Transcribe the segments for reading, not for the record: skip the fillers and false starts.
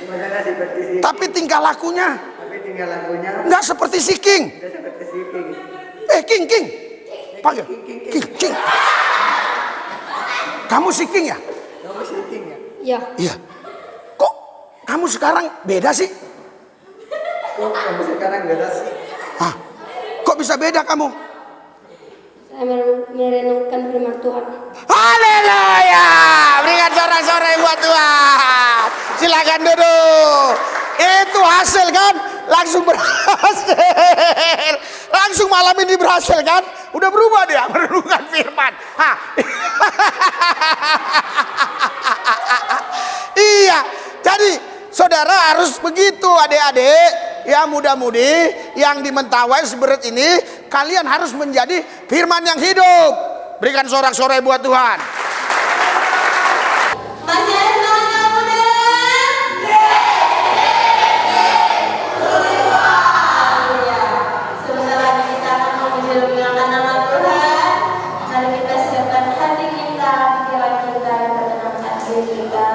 Sebenarnya seperti si Tapi tingkah lakunya nggak seperti si King. Nggak seperti si King. King. Panggil. King. Kamu si King ya? Kamu si King ya? Iya. Kok kamu sekarang beda sih? Kok kamu sekarang beda sih? Hah? Kok bisa beda kamu? Saya merenungkan firman Tuhan. Haleluya! Berikan sorak-sorai buat Tuhan. Silakan duduk. Itu hasil kan? Langsung berhasil. Langsung malam ini berhasil kan? Udah berubah dia merenungkan firman. Iya. Jadi saudara harus begitu adik-adik. Ya muda-mudi yang di Mentawai Seberit ini, kalian harus menjadi firman yang hidup. Berikan sorak-sorai buat Tuhan. Masih ada semangat yang muda? Sebentar lagi kita akan memuji-muliakan nama Tuhan. Mari kita siapkan hati kita, pikiran kita, dan tenangkan diri kita.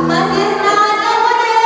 Masih semangat yang muda?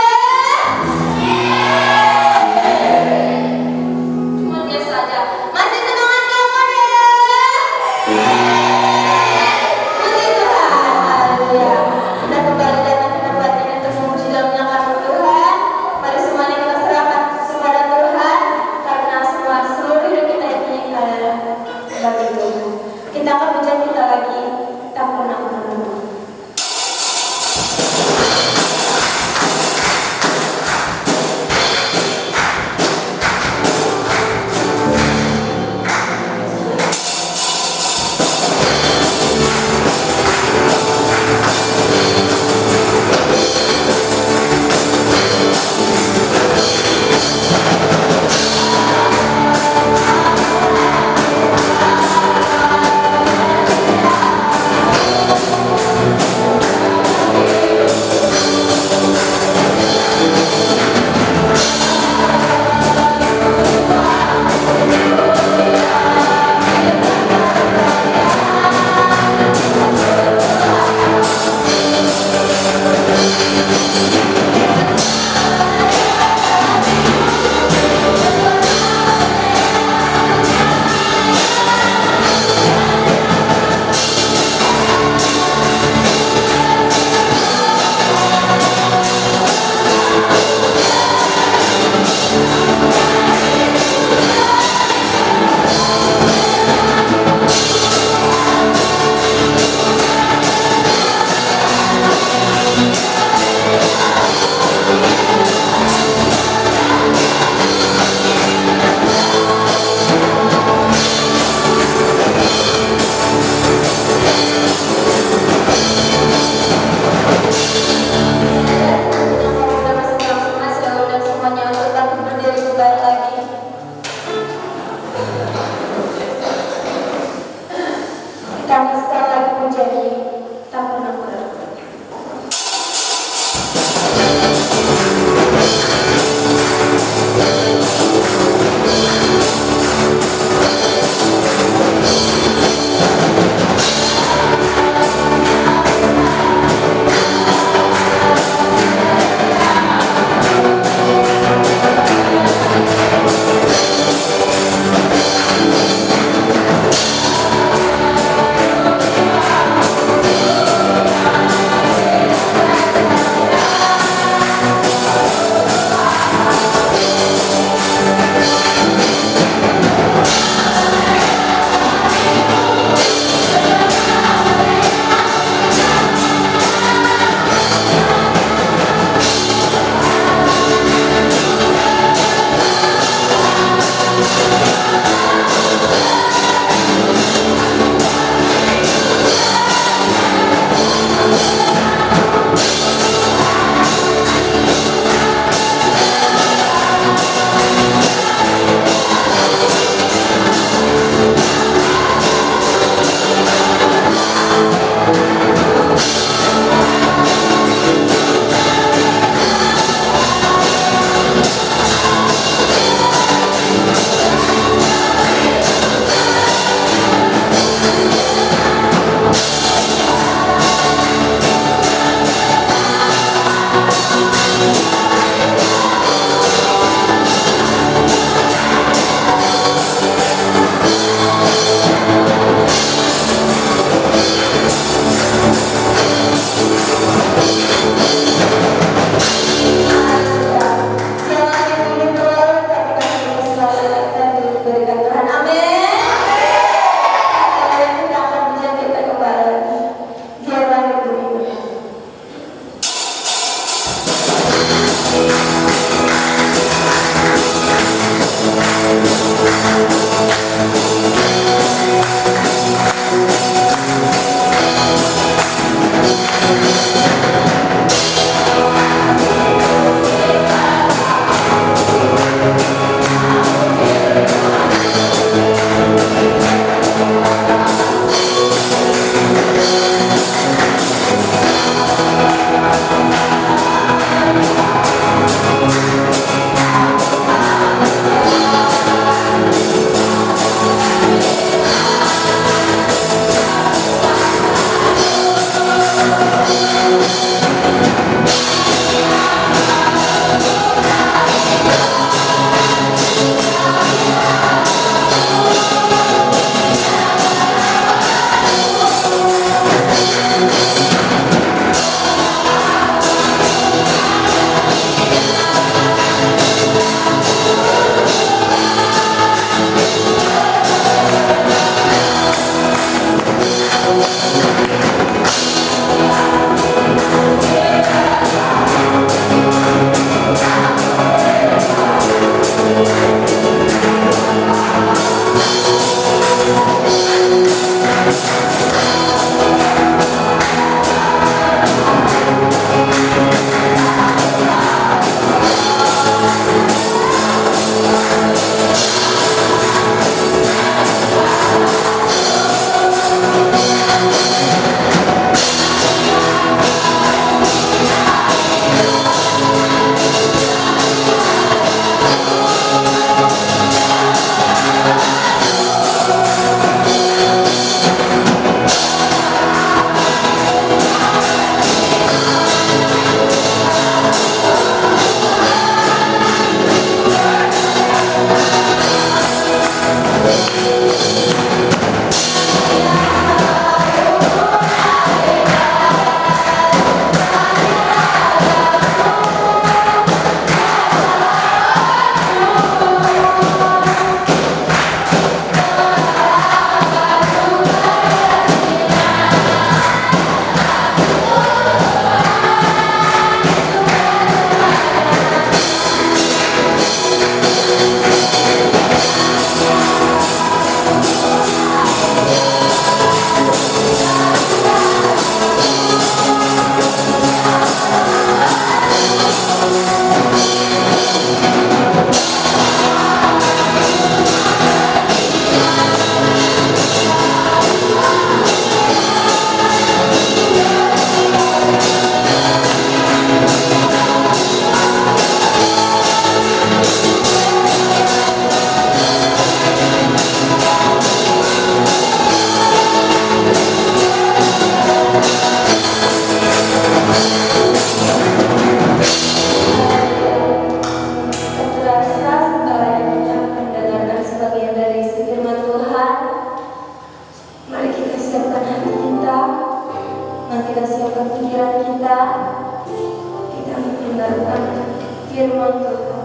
firman Tuhan.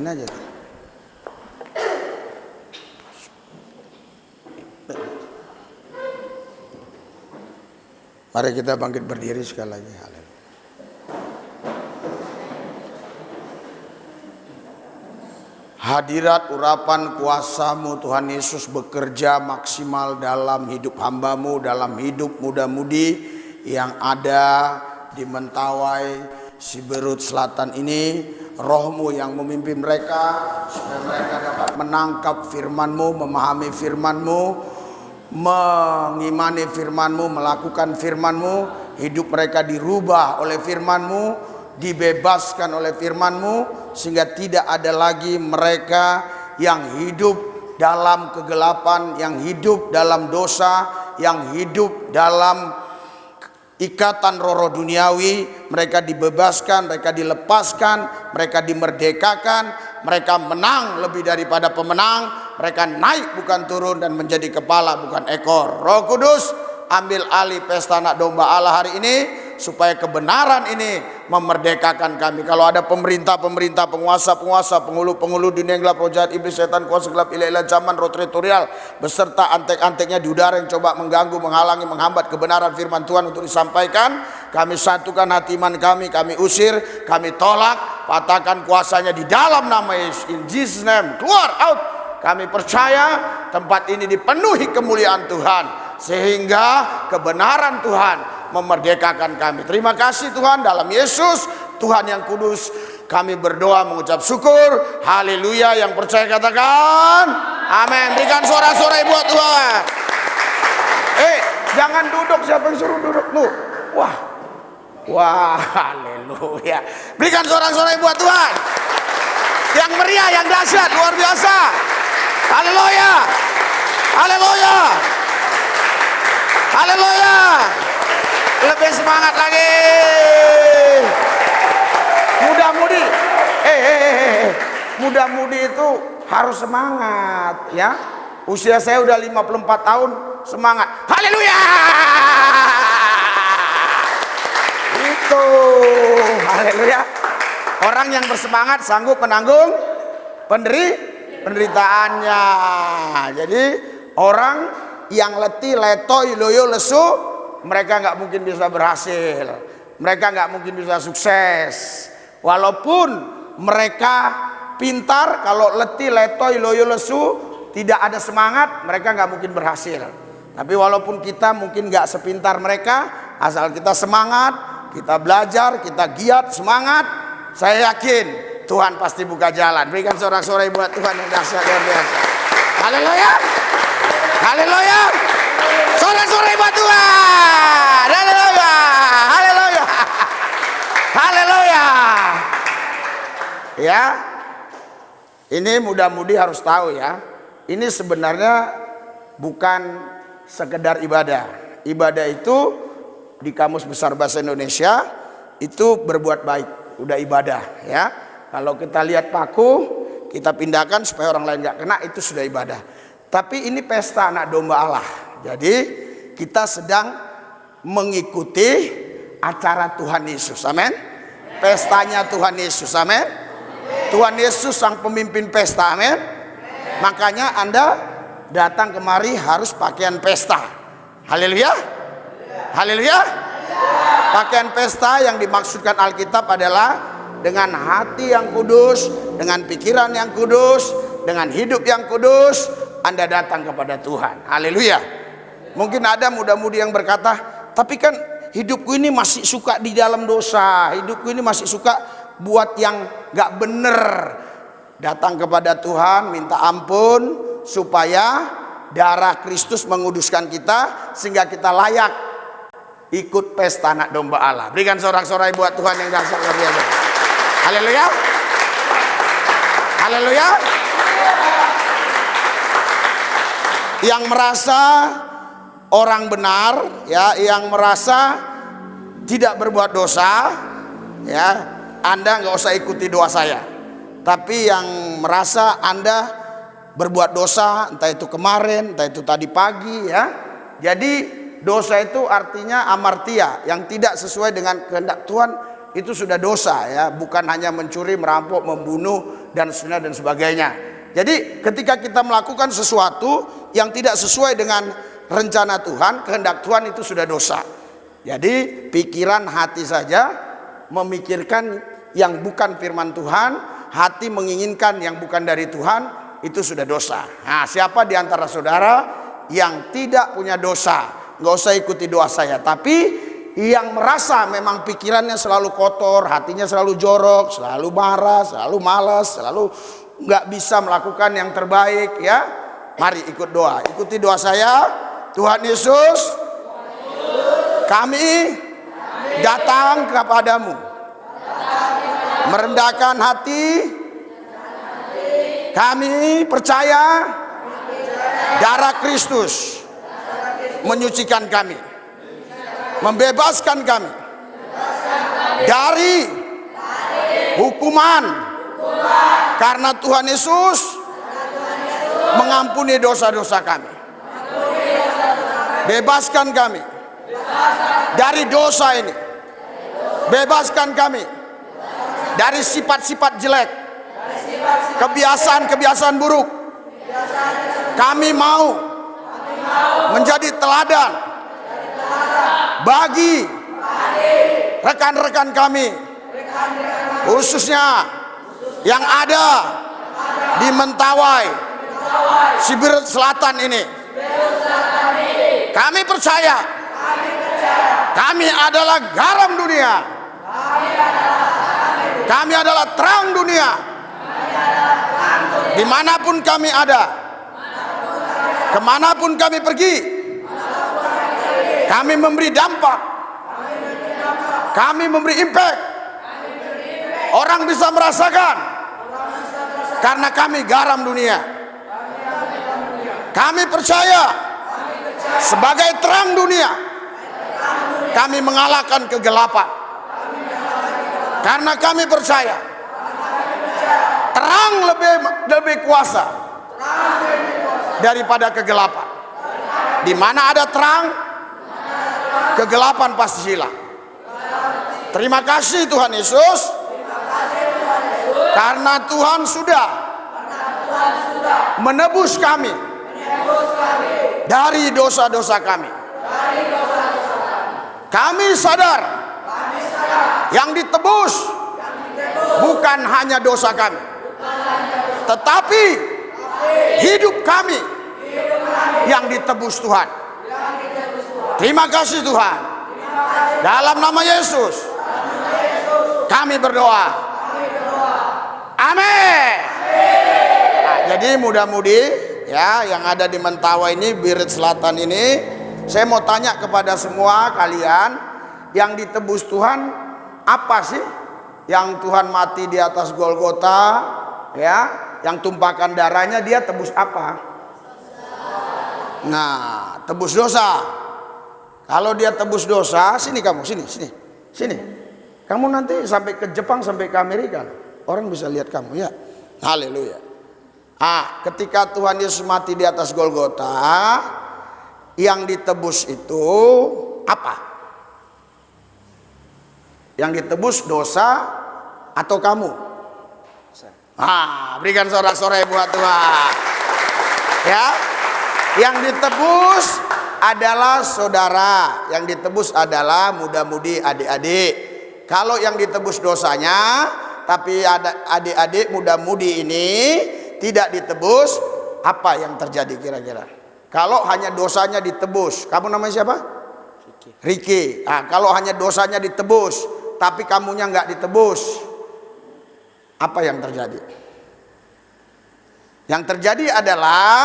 kecilin aja tuh. Mari kita bangkit berdiri sekali lagi. Hadirat urapan kuasa-Mu Tuhan Yesus bekerja maksimal dalam hidup hamba-Mu, dalam hidup muda-mudi yang ada di Mentawai, Siberut Selatan ini. Roh-Mu yang memimpin mereka supaya mereka dapat menangkap firman-Mu, memahami firman-Mu, mengimani firman-Mu, melakukan firman-Mu. Hidup mereka dirubah oleh firman-Mu, dibebaskan oleh firman-Mu, sehingga tidak ada lagi mereka yang hidup dalam kegelapan, yang hidup dalam dosa, yang hidup dalam ikatan roh-roh duniawi. Mereka dibebaskan, mereka dilepaskan, mereka dimerdekakan, mereka menang lebih daripada pemenang, mereka naik bukan turun dan menjadi kepala bukan ekor. Roh Kudus, ambil alih pesta anak domba Allah hari ini, supaya kebenaran ini memerdekakan kami. Kalau ada pemerintah-pemerintah, penguasa-penguasa, penghulu-penghulu dunia yang gelap, roh jahat, iblis, setan, kuasa gelap, ilah-ilah zaman, roh teritorial, beserta antek-anteknya di udara yang coba mengganggu, menghalangi, menghambat kebenaran firman Tuhan untuk disampaikan, kami satukan hati iman kami usir, kami tolak, patahkan kuasanya di dalam nama Yesus. In Jesus name, keluar, out. Kami percaya tempat ini dipenuhi kemuliaan Tuhan, sehingga kebenaran Tuhan memerdekakan kami. Terima kasih Tuhan, dalam Yesus Tuhan yang kudus kami berdoa mengucap syukur. Haleluya. Yang percaya katakan amin. Berikan sorak-sorai buat Tuhan. Jangan duduk, siapa yang suruh duduk lu? Wah, haleluya. Berikan sorak-sorai buat Tuhan yang meriah, yang dahsyat, luar biasa. Haleluya. Haleluya. Haleluya. Lebih semangat lagi. Muda-mudi. Muda-mudi itu harus semangat ya. Usia saya udah 54 tahun, semangat. Haleluya. Itu. Haleluya. Orang yang bersemangat sanggup menanggung penderitaannya. Jadi orang yang letih, letoy, loyo, lesu, mereka nggak mungkin bisa berhasil, mereka nggak mungkin bisa sukses. Walaupun mereka pintar, kalau letih, letoy, loyo, lesu, tidak ada semangat, mereka nggak mungkin berhasil. Tapi walaupun kita mungkin nggak sepintar mereka, asal kita semangat, kita belajar, kita giat, semangat, saya yakin Tuhan pasti buka jalan. Berikan sorak-sorai buat Tuhan yang dahsyat luar biasa. Haleluya. Haleluya. Sorak-sorai buat Tuhan. Haleluya. Haleluya. Haleluya. Ya. Ini muda-mudi harus tahu ya. Ini sebenarnya bukan sekedar ibadah. Ibadah itu di Kamus Besar Bahasa Indonesia itu berbuat baik, udah ibadah ya. Kalau kita lihat paku, kita pindahkan supaya orang lain nggak kena, itu sudah ibadah. Tapi ini pesta anak domba Allah. Jadi kita sedang mengikuti acara Tuhan Yesus. Amin. Pestanya Tuhan Yesus. Amin. Tuhan Yesus sang pemimpin pesta. Amin. Makanya Anda datang kemari harus pakaian pesta. Haleluya. Haleluya. Pakaian pesta yang dimaksudkan Alkitab adalah dengan hati yang kudus, dengan pikiran yang kudus, dengan hidup yang kudus, Anda datang kepada Tuhan. Haleluya. Mungkin ada muda-mudi yang berkata, tapi kan hidupku ini masih suka di dalam dosa, hidupku ini masih suka buat yang gak bener. Datang kepada Tuhan, minta ampun, supaya darah Kristus menguduskan kita, sehingga kita layak ikut pesta anak domba Allah. Berikan sorak-sorai buat Tuhan yang dahsyat luar biasa. Haleluya. Haleluya. Yang merasa orang benar ya, yang merasa tidak berbuat dosa ya, Anda nggak usah ikuti doa saya. Tapi yang merasa Anda berbuat dosa, entah itu kemarin, entah itu tadi pagi ya. Jadi dosa itu artinya amartia, yang tidak sesuai dengan kehendak Tuhan, itu sudah dosa ya. Bukan hanya mencuri, merampok, membunuh, dan sebagainya. Jadi ketika kita melakukan sesuatu yang tidak sesuai dengan rencana Tuhan, kehendak Tuhan, itu sudah dosa. Jadi pikiran hati saja memikirkan yang bukan firman Tuhan, hati menginginkan yang bukan dari Tuhan, itu sudah dosa. Nah, siapa di antara saudara yang tidak punya dosa? Nggak usah ikuti doa saya. Tapi yang merasa memang pikirannya selalu kotor, hatinya selalu jorok, selalu marah, selalu malas, selalu nggak bisa melakukan yang terbaik, ya, mari ikut doa. Ikuti doa saya. Tuhan Yesus, kami datang kepadamu, merendahkan hati. Kami percaya darah Kristus menyucikan kami, membebaskan kami dari hukuman, karena Tuhan Yesus mengampuni dosa-dosa kami. Bebaskan kami dari dosa ini. Bebaskan kami dari sifat-sifat jelek, kebiasaan-kebiasaan buruk. Kami mau menjadi teladan bagi rekan-rekan kami, khususnya yang ada di Mentawai, Siberut Selatan ini. Kami percaya kami adalah garam dunia. Kami adalah terang dunia. Dimanapun kami ada, kemanapun kami pergi, kami memberi dampak, kami memberi impact. Orang bisa merasakan karena kami garam dunia. Kami percaya sebagai terang dunia, kami mengalahkan kegelapan. Karena kami percaya terang lebih kuasa daripada kegelapan. Di mana ada terang, kegelapan pasti hilang. Terima kasih Tuhan Yesus, karena Tuhan sudah menebus kami dari dosa-dosa kami. Kami sadar yang ditebus bukan hanya dosa kami, tetapi hidup kami yang ditebus Tuhan. Terima kasih Tuhan. Dalam nama Yesus kami berdoa. Amin. Nah, jadi mudah-mudi ya yang ada di Mentawai ini, Birit Selatan ini, saya mau tanya kepada semua kalian, yang ditebus Tuhan apa sih? Yang Tuhan mati di atas Golgota, ya, yang tumpahkan darahnya, dia tebus apa? Nah, tebus dosa. Kalau dia tebus dosa, sini kamu, sini. Kamu nanti sampai ke Jepang, sampai ke Amerika, orang bisa lihat kamu, ya. Haleluya. Ketika Tuhan Yesus mati di atas Golgota, yang ditebus itu apa? Yang ditebus dosa atau kamu? Berikan sorak-sorai buat Tuhan. Ya, yang ditebus adalah saudara, yang ditebus adalah muda-mudi, adik-adik. Kalau yang ditebus dosanya, tapi ada adik-adik muda-mudi ini tidak ditebus, apa yang terjadi kira-kira? Kalau hanya dosanya ditebus, kamu namanya siapa? Ricky. Kalau hanya dosanya ditebus, tapi kamunya nggak ditebus, apa yang terjadi? Yang terjadi adalah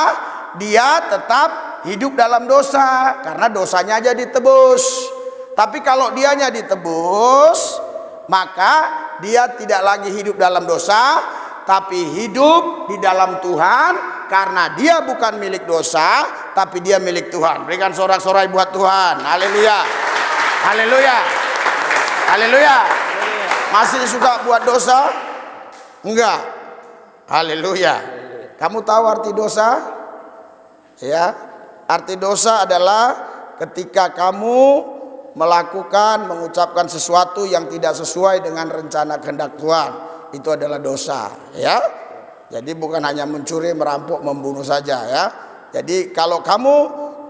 dia tetap hidup dalam dosa karena dosanya aja ditebus. Tapi kalau dianya ditebus, maka dia tidak lagi hidup dalam dosa, tapi hidup di dalam Tuhan, karena dia bukan milik dosa, tapi dia milik Tuhan. Berikan sorak-sorai buat Tuhan. Haleluya. Haleluya. Haleluya. Masih suka buat dosa? Enggak. Haleluya. Kamu tahu arti dosa? Ya. Arti dosa adalah ketika kamu mengucapkan sesuatu yang tidak sesuai dengan rencana kehendak Tuhan. Itu adalah dosa, ya. Jadi bukan hanya mencuri, merampok, membunuh saja ya. Jadi kalau kamu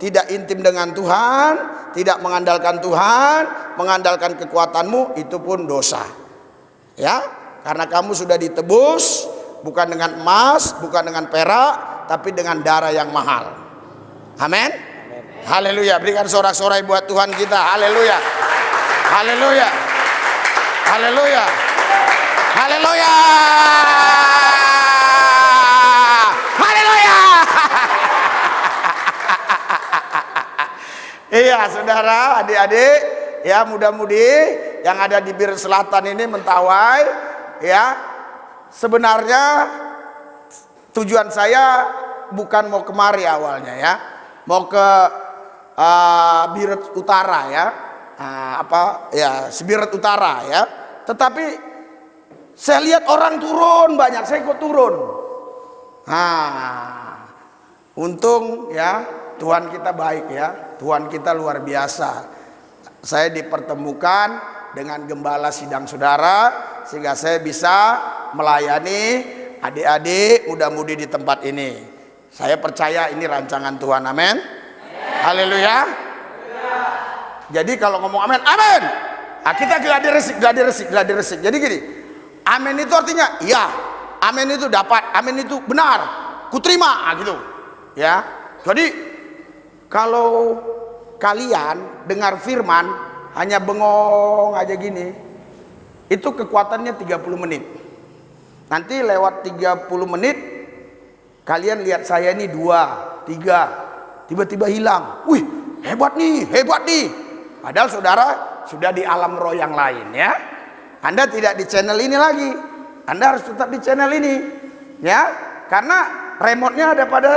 tidak intim dengan Tuhan, tidak mengandalkan Tuhan, mengandalkan kekuatanmu, itu pun dosa. Ya, karena kamu sudah ditebus bukan dengan emas, bukan dengan perak, tapi dengan darah yang mahal. Amin. Haleluya. Berikan sorak-sorai buat Tuhan kita. Haleluya. Haleluya. Haleluya. Haleluya. Haleluya. Iya, saudara, adik-adik, ya muda-mudi yang ada di Bir Selatan ini, Mentawai, ya. Sebenarnya tujuan saya bukan mau kemari awalnya ya, mau ke Biret Utara ya, Sibiret Utara ya. Tetapi saya lihat orang turun banyak, saya ikut turun. Untung ya Tuhan kita baik ya, Tuhan kita luar biasa. Saya dipertemukan dengan gembala sidang saudara sehingga saya bisa melayani adik-adik muda-mudi di tempat ini. Saya percaya ini rancangan Tuhan. Amin. Haleluya. Jadi kalau ngomong amin, amin. Kita gladi resik. Jadi gini, amin itu artinya iya, amin itu dapat, amin itu benar, kuterima gitu. Ya. Jadi kalau kalian dengar firman hanya bengong aja gini, itu kekuatannya 30 menit. Nanti lewat 30 menit kalian lihat saya ini 2, 3, tiba-tiba hilang. Wih, hebat nih. Padahal saudara sudah di alam roh yang lain ya. Anda tidak di channel ini lagi. Anda harus tetap di channel ini ya. Karena remote-nya ada pada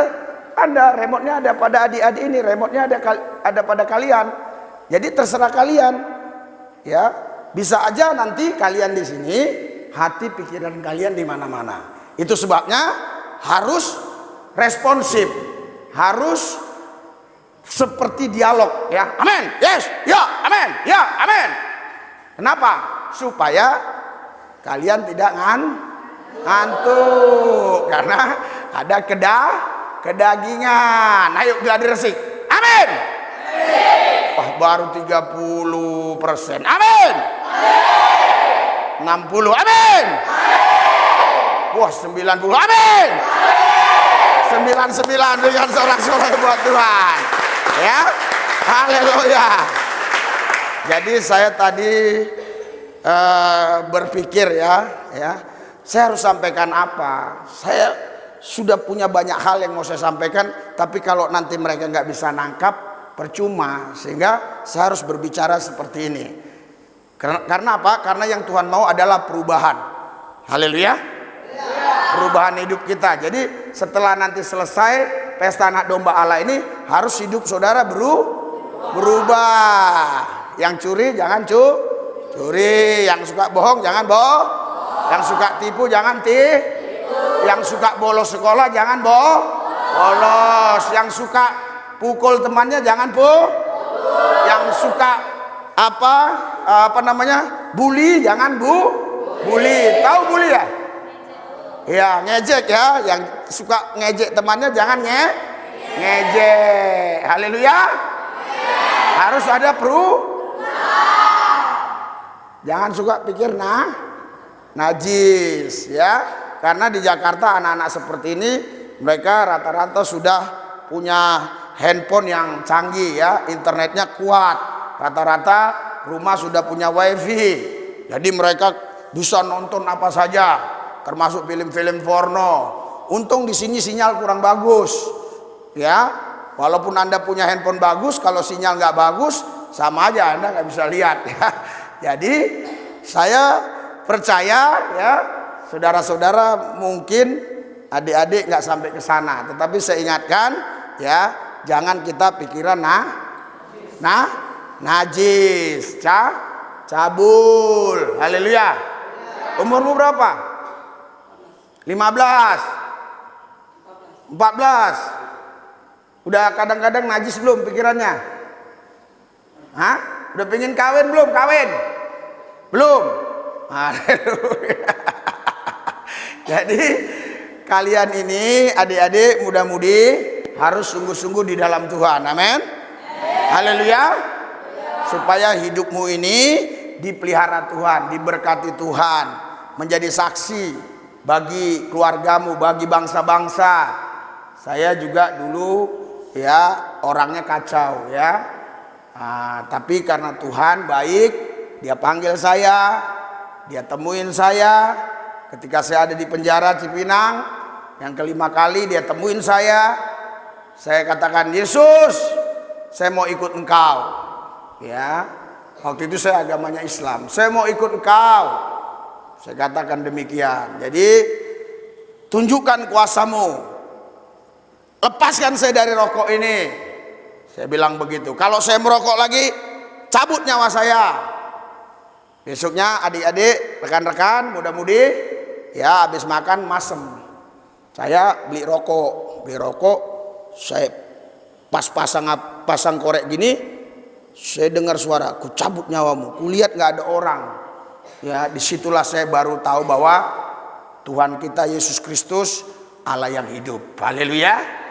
Anda, remote-nya ada pada adik-adik ini, remote-nya ada pada kalian. Jadi terserah kalian. Ya, bisa aja nanti kalian di sini, hati pikiran kalian di mana-mana. Itu sebabnya harus responsif, harus seperti dialog ya. Amin. Yes. Ya, amin. Ya, amin. Kenapa? Supaya kalian tidak ngantuk karena ada kedagingan. Ayo gladi resik. Amin. Wah, baru 30%. Amin. 60. Amin. Wah, 90. Amin. 99 dengan sorak-sorai buat Tuhan. Ya. Haleluya. Jadi saya tadi berpikir ya, saya harus sampaikan apa? Saya sudah punya banyak hal yang mau saya sampaikan, tapi kalau nanti mereka nggak bisa nangkap, percuma. Sehingga saya harus berbicara seperti ini. Karena apa? Karena yang Tuhan mau adalah perubahan. Haleluya. Perubahan hidup kita. Jadi setelah nanti selesai pesta anak domba Allah ini, harus hidup saudara berubah. Yang curi jangan curi, yang suka bohong jangan bohong, yang suka tipu jangan tipu, yang suka bolos sekolah jangan bolos, yang suka pukul temannya jangan yang suka bully jangan bully. Tahu bully ya? Ya, ngejek ya, yang suka ngejek temannya jangan ngejek. Haleluya. Harus ada jangan suka pikir najis ya. Karena di Jakarta anak-anak seperti ini mereka rata-rata sudah punya handphone yang canggih ya, internetnya kuat. Rata-rata rumah sudah punya wifi. Jadi mereka bisa nonton apa saja, termasuk film-film porno. Untung di sini sinyal kurang bagus, ya. Walaupun Anda punya handphone bagus, kalau sinyal nggak bagus, sama aja Anda nggak bisa lihat. Ya. Jadi saya percaya, ya, saudara-saudara mungkin adik-adik nggak sampai ke sana, tetapi saya ingatkan, ya, jangan kita pikiran najis, cabul. Haleluya. Umurmu berapa? 15, 14. Udah kadang-kadang najis belum pikirannya? Hah? Udah pengen kawin belum? Kawin? Belum? Haleluya. Jadi kalian ini adik-adik muda-mudi harus sungguh-sungguh di dalam Tuhan. Amin. Haleluya. Supaya hidupmu ini dipelihara Tuhan, diberkati Tuhan, menjadi saksi bagi keluargamu, bagi bangsa-bangsa. Saya juga dulu ya orangnya kacau ya. Tapi karena Tuhan baik, dia panggil saya, dia temuin saya ketika saya ada di penjara Cipinang. Yang kelima kali dia temuin saya katakan, Yesus, saya mau ikut engkau. Ya, waktu itu saya agamanya Islam, saya mau ikut engkau. Saya katakan demikian. Jadi tunjukkan kuasamu, lepaskan saya dari rokok ini. Saya bilang begitu. Kalau saya merokok lagi, cabut nyawa saya. Besoknya adik-adik, rekan-rekan, muda-mudi, ya habis makan masem. Saya beli rokok, saya pas pasang korek gini, saya dengar suara, ku cabut nyawamu. Kulihat nggak ada orang. Ya, disitulah saya baru tahu bahwa Tuhan kita Yesus Kristus Allah yang hidup. Haleluya.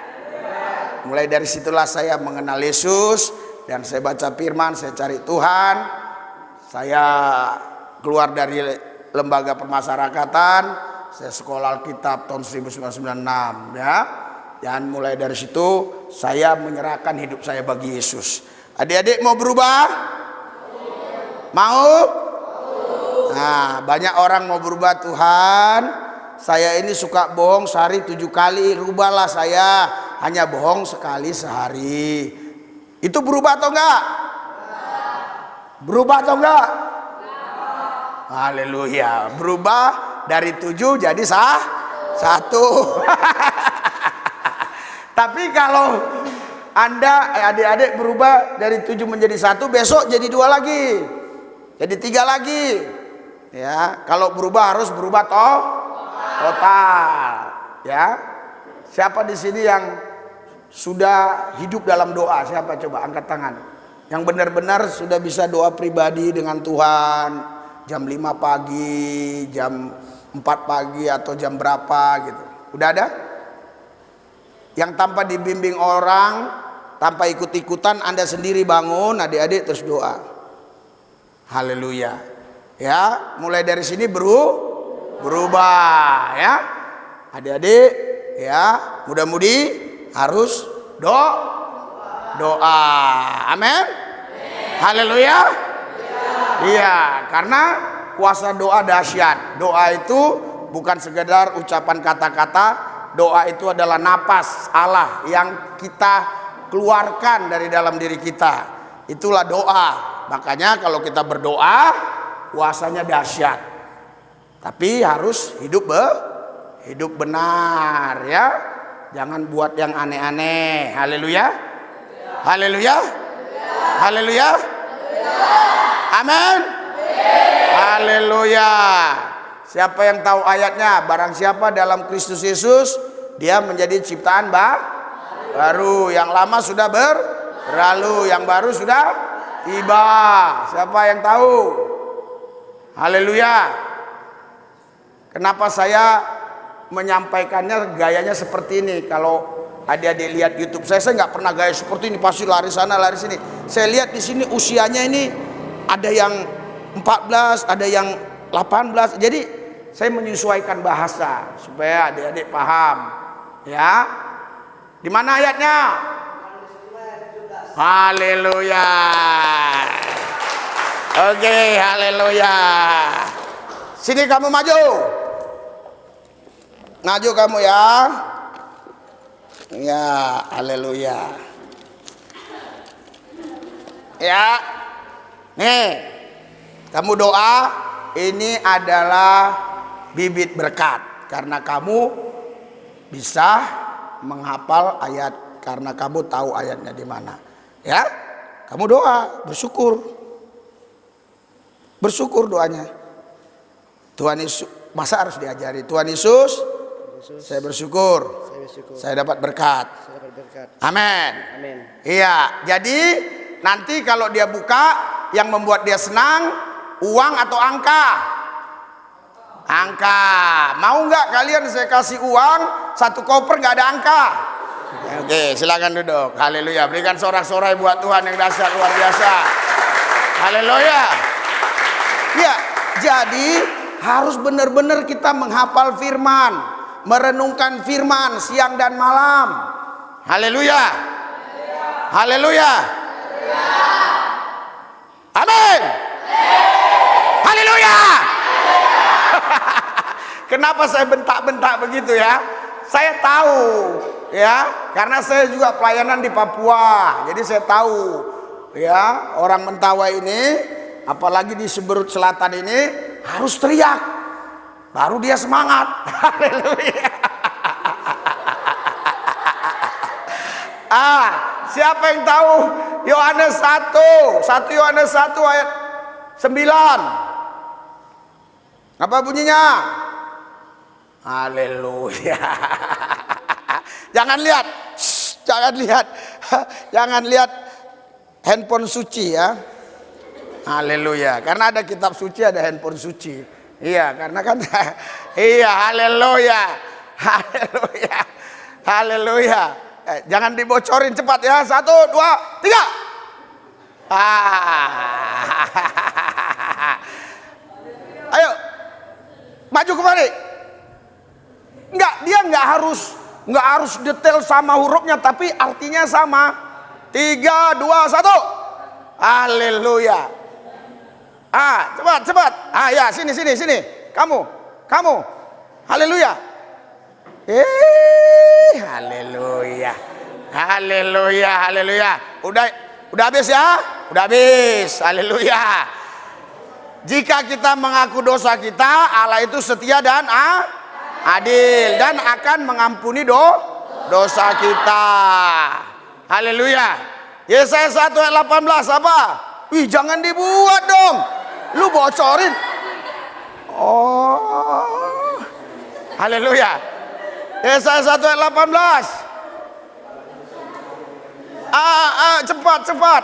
Mulai dari situlah saya mengenal Yesus dan saya baca firman, saya cari Tuhan. Saya keluar dari lembaga pemasyarakatan, saya sekolah Alkitab tahun 1996 ya. Dan mulai dari situ saya menyerahkan hidup saya bagi Yesus. Adik-adik mau berubah? Mau? Nah, banyak orang mau berubah. Tuhan, saya ini suka bohong sehari 7 kali, rubahlah saya. Hanya bohong sekali sehari. Itu berubah atau enggak? Berubah atau enggak? Haleluya. Berubah dari 7 jadi 1. Tapi kalau Anda adik-adik berubah dari 7 menjadi 1, besok jadi 2 lagi. Jadi 3 lagi. Ya, kalau berubah harus berubah total. Ya. Siapa di sini yang sudah hidup dalam doa? Siapa coba angkat tangan. Yang benar-benar sudah bisa doa pribadi dengan Tuhan. Jam 5 pagi, jam 4 pagi atau jam berapa gitu. Udah ada? Yang tanpa dibimbing orang, tanpa ikut-ikutan, Anda sendiri bangun, adik-adik terus doa. Haleluya. Ya, mulai dari sini berubah ya. Adik-adik ya, mudah-mudi harus doa. Amin. Haleluya. Iya, karena kuasa doa dahsyat. Doa itu bukan sekedar ucapan kata-kata. Doa itu adalah napas Allah yang kita keluarkan dari dalam diri kita. Itulah doa. Makanya kalau kita berdoa, kuasanya dahsyat. Tapi harus hidup benar ya. Jangan buat yang aneh-aneh. Haleluya. Haleluya. Haleluya. Amin. Haleluya. Siapa yang tahu ayatnya? Barang siapa dalam Kristus Yesus, dia menjadi ciptaan baru. Yang lama sudah berlalu, yang baru sudah tiba. Siapa yang tahu? Haleluya. Kenapa saya menyampaikannya gayanya seperti ini? Kalau adik-adik lihat YouTube saya nggak pernah gaya seperti ini. Pasti lari sana, lari sini. Saya lihat di sini usianya ini ada yang 14, ada yang 18. Jadi saya menyesuaikan bahasa supaya adik-adik paham. Ya. Di mana ayatnya? Haleluya. Oke, haleluya. Sini kamu maju. Maju kamu ya. Ya, haleluya. Ya. Nih. Kamu doa, ini adalah bibit berkat karena kamu bisa menghafal ayat, karena kamu tahu ayatnya di mana. Ya, kamu doa, bersyukur doanya. Tuhan Yesus, masa harus diajari? Tuhan Yesus, saya bersyukur, saya dapat berkat. Amin. Iya, jadi nanti kalau dia buka, yang membuat dia senang uang atau angka? Angka. Mau nggak kalian saya kasih uang 1 koper nggak ada angka? Oke, silakan duduk. Haleluya. Berikan sorak-sorai buat Tuhan yang dahsyat luar biasa. Haleluya. Ya, jadi harus benar-benar kita menghafal firman, merenungkan firman siang dan malam. Haleluya. Haleluya. Amin. Haleluya. Kenapa saya bentak-bentak begitu ya? Saya tahu ya, karena saya juga pelayanan di Papua. Jadi saya tahu ya, orang Mentawai ini, apalagi di Seberut Selatan ini harus teriak, baru dia semangat. Haleluya. Siapa yang tahu Yohanes 1 Yohanes 1 ayat 9? Apa bunyinya? Haleluya. Jangan lihat, jangan lihat handphone suci ya. Haleluya. Karena ada kitab suci, ada handphone suci. Iya, karena kan iya, haleluya. Haleluya. Haleluya. Jangan dibocorin, cepat ya. 1, 2, 3. Ayo. Maju kemari. Dia nggak harus detail sama hurufnya, tapi artinya sama. 3, 2, 1. Haleluya. Cepat. Ya, sini. Kamu. Haleluya. Haleluya. Haleluya. Udah habis ya? Udah habis. Haleluya. Jika kita mengaku dosa kita, Allah itu setia dan adil dan akan mengampuni dosa kita. Haleluya. Yesaya 1 ayat 18 apa? Wih, jangan dibuat dong. Lu bocorin. Oh. Haleluya. Yesaya 1 ayat 18. Cepat.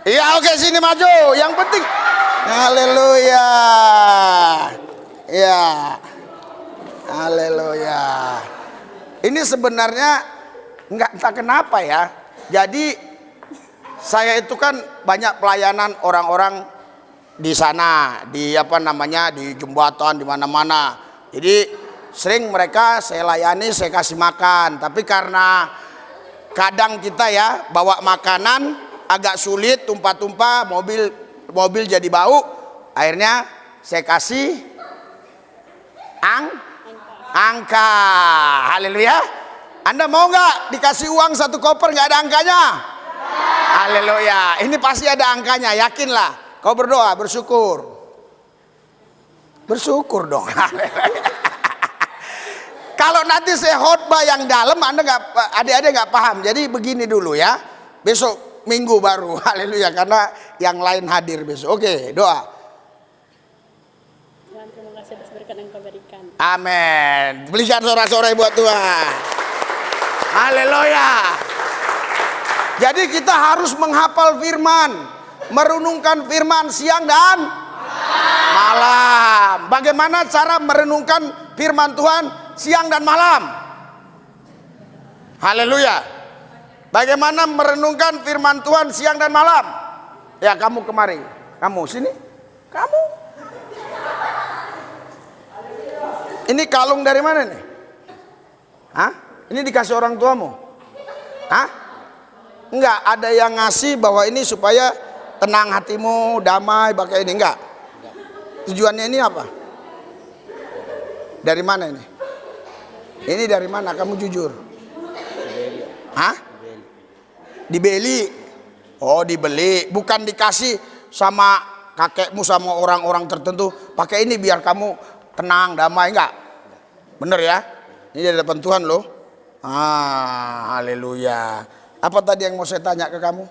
Iya, oke, sini maju. Yang penting. Haleluya. Ya. Haleluya. Ini sebenarnya entah kenapa ya. Jadi saya itu kan banyak pelayanan orang-orang di sana, di di jembatan, di mana-mana. Jadi sering mereka saya layani, saya kasih makan. Tapi karena kadang kita ya bawa makanan agak sulit, tumpah-tumpah, mobil jadi bau. Akhirnya saya kasih angka. Haleluya. Anda mau nggak dikasih uang 1 koper nggak ada angkanya? Haleluya. Ini pasti ada angkanya, yakinlah. Kau berdoa, bersyukur dong. Kalau nanti saya khotbah yang dalam, adik-adik nggak paham. Jadi begini dulu ya. Besok Minggu baru, haleluya, karena yang lain hadir besok. Oke, doa. Tuhan, terima kasih atas berkat yang Kau berikan. Amin. Berikan sorak-sorai buat Tuhan. Haleluya. Jadi kita harus menghafal firman, merenungkan firman siang dan malam. Bagaimana cara merenungkan firman Tuhan siang dan malam? Haleluya. Bagaimana merenungkan firman Tuhan siang dan malam? Ya, kamu kemari. Kamu sini. Kamu. Ini kalung dari mana nih? Hah? Ini dikasih orang tuamu? Hah? Enggak, ada yang ngasih bahwa ini supaya tenang hatimu, damai, pakai ini. Enggak. Tujuannya ini apa? Dari mana ini? Ini dari mana? Kamu jujur. Hah? Dibeli. Oh, dibeli. Bukan dikasih sama kakekmu, sama orang-orang tertentu. Pakai ini biar kamu tenang, damai. Enggak? Bener ya? Ini dari depan Tuhan loh. Haleluya. Apa tadi yang mau saya tanya ke kamu?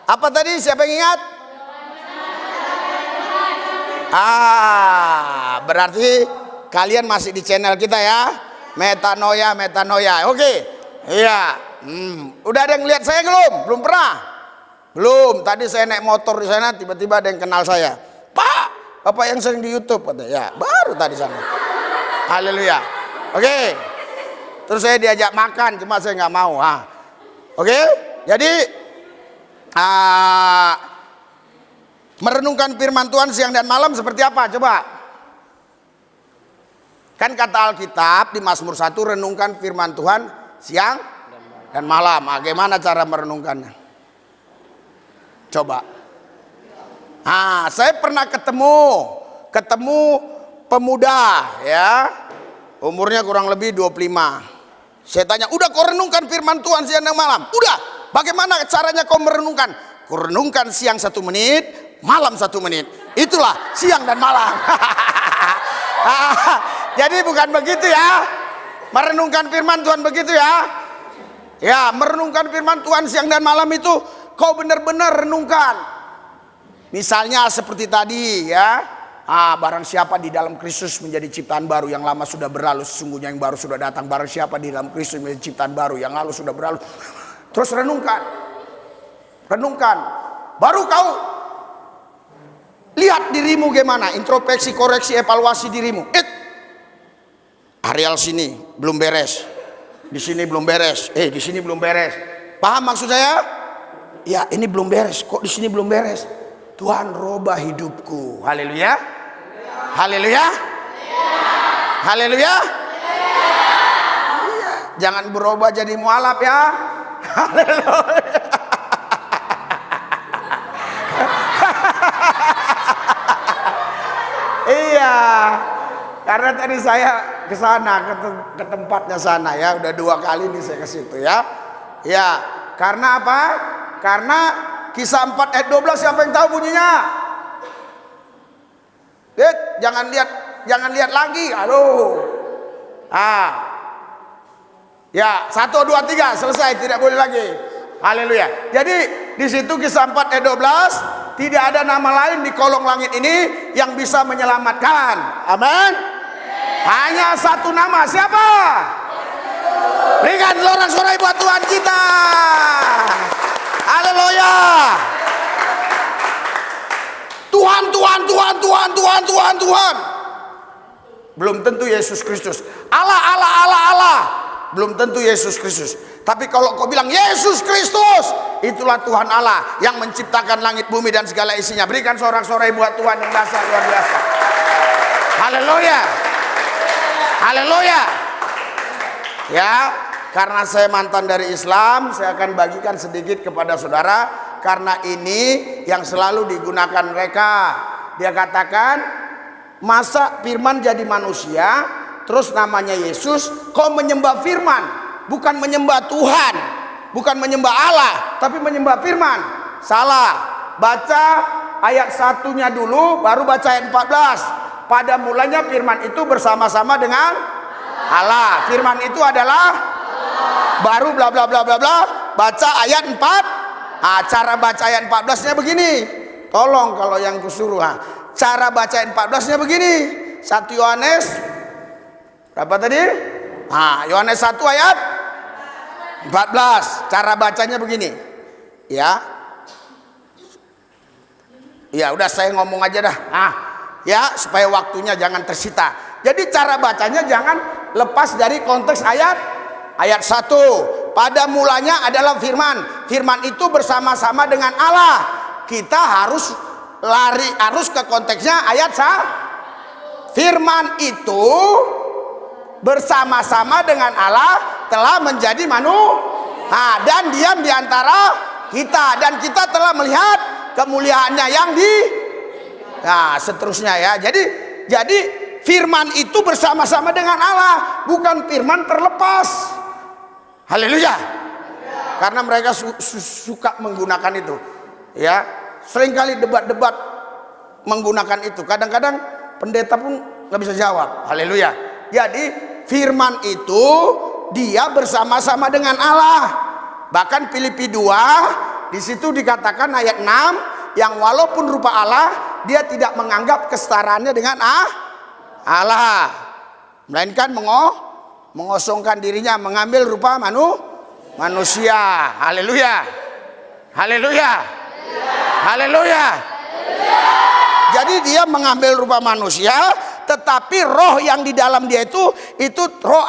Apa tadi? Siapa yang ingat? Berarti kalian masih di channel kita ya. Metanoia. Oke. Iya. Udah ada yang lihat saya belum? Belum pernah? Belum. Tadi saya naik motor di sana, tiba-tiba ada yang kenal saya. Pak, Bapak yang sering di YouTube katanya. Ya, baru tadi sana. Haleluya. Oke. Terus saya diajak makan, cuma saya nggak mau. Oke. Jadi merenungkan firman Tuhan siang dan malam seperti apa? Coba. Kan kata Alkitab di Mazmur 1, renungkan firman Tuhan siang dan malam. Bagaimana cara merenungkannya? Coba. Saya pernah ketemu pemuda ya. Umurnya kurang lebih 25. Saya tanya, udah kau renungkan firman Tuhan siang dan malam? Udah. Bagaimana caranya kau merenungkan? Kau renungkan siang 1 menit, malam 1 menit. Itulah siang dan malam. Jadi bukan begitu ya. Merenungkan firman Tuhan begitu ya. Ya, merenungkan firman Tuhan siang dan malam itu kau benar-benar renungkan. Misalnya seperti tadi ya. Barang siapa di dalam Kristus menjadi ciptaan baru, yang lama sudah berlalu, sesungguhnya yang baru sudah datang. Barang siapa di dalam Kristus menjadi ciptaan baru, yang lalu sudah berlalu. Terus renungkan. Renungkan. Baru kau lihat dirimu gimana, introspeksi, koreksi, evaluasi dirimu. Areal sini belum beres. Di sini belum beres. Di sini belum beres. Paham maksud saya? Ya, ini belum beres. Kok di sini belum beres? Tuhan robah hidupku. Haleluya. Haleluya. Haleluya. Iya. Jangan berubah jadi mualaf ya. Haleluya. Iya. Karena tadi saya ke sana, ke tempatnya sana ya. Udah 2 kali nih saya ke situ ya. Ya, karena apa? Karena Kisah 4 ayat 12, siapa yang tahu bunyinya? Jangan lihat lagi. Aduh. Ya, 1 2 3 selesai, tidak boleh lagi. Haleluya. Jadi di situ Kisah 4 ayat 12, tidak ada nama lain di kolong langit ini yang bisa menyelamatkan. Amin. Hanya satu nama, siapa? Berikan sorak-sorai buat Tuhan kita. Haleluya. Tuhan, Tuhan, Tuhan, Tuhan, Tuhan, Tuhan, Tuhan. Belum tentu Yesus Kristus. Allah, Allah, Allah, Allah. Belum tentu Yesus Kristus. Tapi kalau kau bilang Yesus Kristus, itulah Tuhan Allah yang menciptakan langit, bumi dan segala isinya. Berikan sorak-sorai buat Tuhan yang dasar luar biasa. Haleluya. Haleluya. Ya, karena saya mantan dari Islam, saya akan bagikan sedikit kepada saudara. Karena ini yang selalu digunakan mereka. Dia katakan, masa firman jadi manusia, terus namanya Yesus, kau menyembah firman, bukan menyembah Tuhan, bukan menyembah Allah, tapi menyembah firman. Salah. Baca ayat 1-nya dulu, baru baca ayat 14. Pada mulanya firman itu bersama-sama dengan Allah. Firman itu adalah baru bla bla bla bla bla. Baca ayat 4. Cara baca ayat 14-nya begini. Tolong kalau yang kusuruh. Cara baca ayat 14-nya begini. 1 Yohanes berapa tadi? Yohanes 1 ayat 14. Cara bacanya begini. Ya. Ya udah saya ngomong aja dah. Ya supaya waktunya jangan tersita. Jadi cara bacanya jangan lepas dari konteks ayat 1. Pada mulanya adalah firman. Firman itu bersama-sama dengan Allah. Kita harus ke konteksnya ayat 1. Firman itu bersama-sama dengan Allah telah menjadi manusia dan diam di antara kita, dan kita telah melihat kemuliaannya yang seterusnya ya. Jadi firman itu bersama-sama dengan Allah, bukan firman terlepas. Haleluya. Karena mereka suka menggunakan itu. Ya, seringkali debat-debat menggunakan itu. Kadang-kadang pendeta pun nggak bisa jawab. Haleluya. Jadi firman itu dia bersama-sama dengan Allah. Bahkan Filipi 2 di situ dikatakan ayat 6, yang walaupun rupa Allah, dia tidak menganggap kesetaraannya dengan Allah, melainkan mengosongkan dirinya, mengambil rupa manusia. Haleluya. Haleluya. Haleluya. Jadi dia mengambil rupa manusia, tetapi roh yang di dalam dia itu roh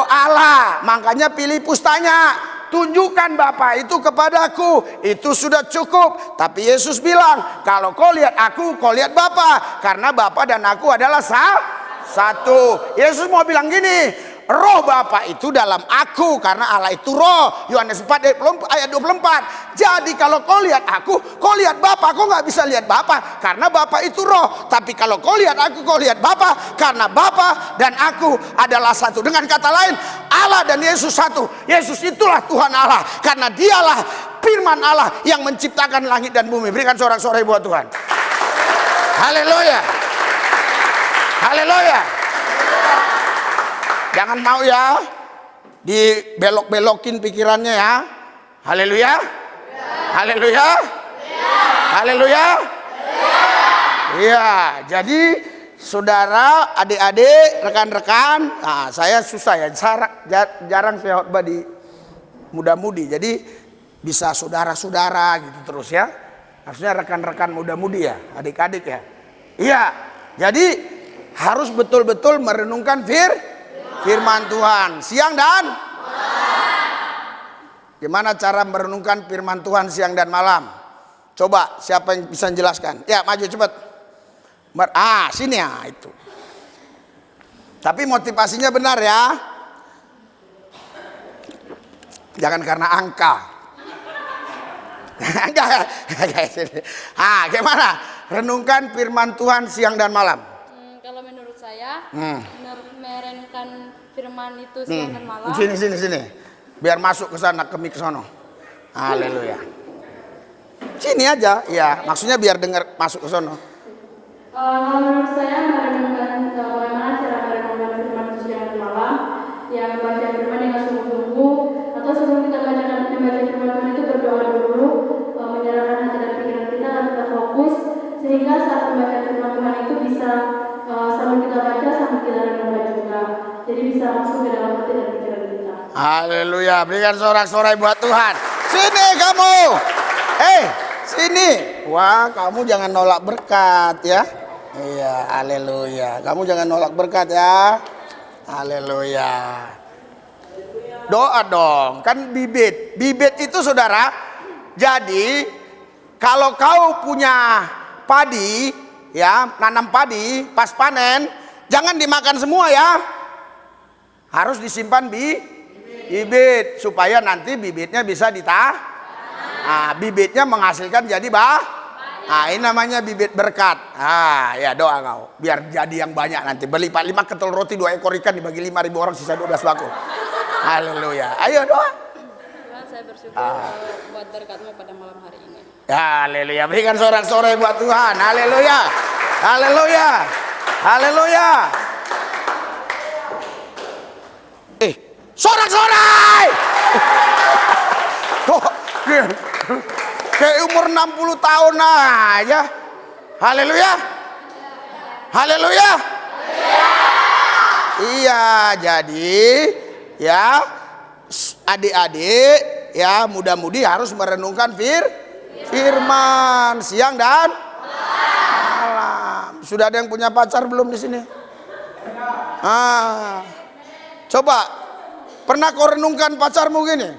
Allah. Makanya Filipus tanya, tunjukkan Bapa itu kepadaku, itu sudah cukup. Tapi Yesus bilang, kalau kau lihat aku, kau lihat Bapa, karena Bapa dan aku adalah satu. Yesus mau bilang gini, roh Bapa itu dalam aku, karena Allah itu roh. Yohanes 4 ayat 24. Jadi kalau kau lihat aku, kau lihat Bapa. Kau nggak bisa lihat Bapa karena Bapa itu roh. Tapi kalau kau lihat aku, kau lihat Bapa, karena Bapa dan aku adalah satu. Dengan kata lain, Allah dan Yesus satu. Yesus itulah Tuhan Allah, karena dialah firman Allah yang menciptakan langit dan bumi. Berikan sorak-sorai buat Tuhan. Haleluya. Haleluya. Jangan mau ya dibelok-belokin pikirannya ya. Haleluya. Haleluya. Haleluya. Iya, jadi saudara, adik-adik, rekan-rekan, nah, saya susah ya, jarang saya khotbah di muda-mudi. Jadi bisa saudara-saudara gitu terus ya. Harusnya rekan-rekan muda-mudi ya, adik-adik ya. Iya, jadi harus betul-betul merenungkan firman Tuhan siang dan malam. Gimana cara merenungkan firman Tuhan siang dan malam? Coba siapa yang bisa menjelaskan? Ya, maju cepat. Sini ya itu. Tapi motivasinya benar ya. Jangan karena angka. Gimana? Renungkan firman Tuhan siang dan malam. Kalau menurut saya, merenungkan firman itu siang dan malam. Sini. Biar masuk ke sana, ke sono. Haleluya. Sini aja, ya. Maksudnya biar dengar masuk ke sono. Menurut saya merenungkan bagaimana cara merenungkan firman itu siang dan malam, yang membaca firman dengan sungguh-sungguh, atau sebelum kita membaca firman Tuhan itu berdoa dulu, menyerahkan hati dan pikiran kita dan kita fokus, sehingga saat membaca firman Tuhan itu bisa sambil kita baca, sambil kita renungkan juga. Jadi bisa masuk ke dalam hati dan pikiran kita. Haleluya, berikan sorak-sorai buat Tuhan. Sini kamu. Sini. Wah, kamu jangan nolak berkat ya. Iya, haleluya. Kamu jangan nolak berkat ya. Haleluya. Doa dong, kan bibit. Bibit itu saudara, jadi kalau kau punya padi, ya, nanam padi, pas panen, jangan dimakan semua ya. Harus disimpan bibit supaya nanti bibitnya bisa bibitnya menghasilkan jadi ini namanya bibit berkat. Ya doa kau biar jadi yang banyak nanti. Berlipat-lipat ketul roti 2 ekor ikan dibagi 5.000 orang sisa 12 bako. Haleluya. Ayo doa. Tuhan, saya bersyukur buat berkat-Mu pada malam hari ini. Haleluya. Berikan sorak-sorai buat Tuhan. Haleluya. Haleluya. Haleluya. Sorak-sorai. Kayak umur 60 tahun aja. Haleluya. Haleluya. Iya, jadi ya adik-adik ya muda-mudi harus merenungkan firman siang dan malam. Sudah ada yang punya pacar belum di sini? Coba pernah kau renungkan pacarmu gini?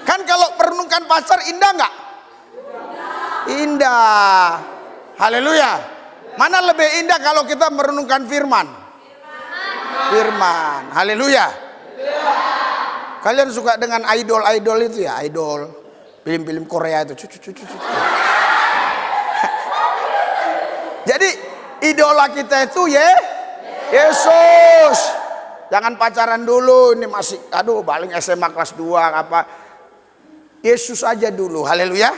Kan kalau merenungkan pacar indah nggak? Indah. Haleluya. Mana lebih indah kalau kita merenungkan firman? Firman. Haleluya. Kalian suka dengan idol-idol itu ya? Idol. Film-film Korea itu. Jadi idola kita itu Yesus. Jangan pacaran dulu. Ini masih paling SMA kelas 2 apa. Yesus aja dulu. Haleluya.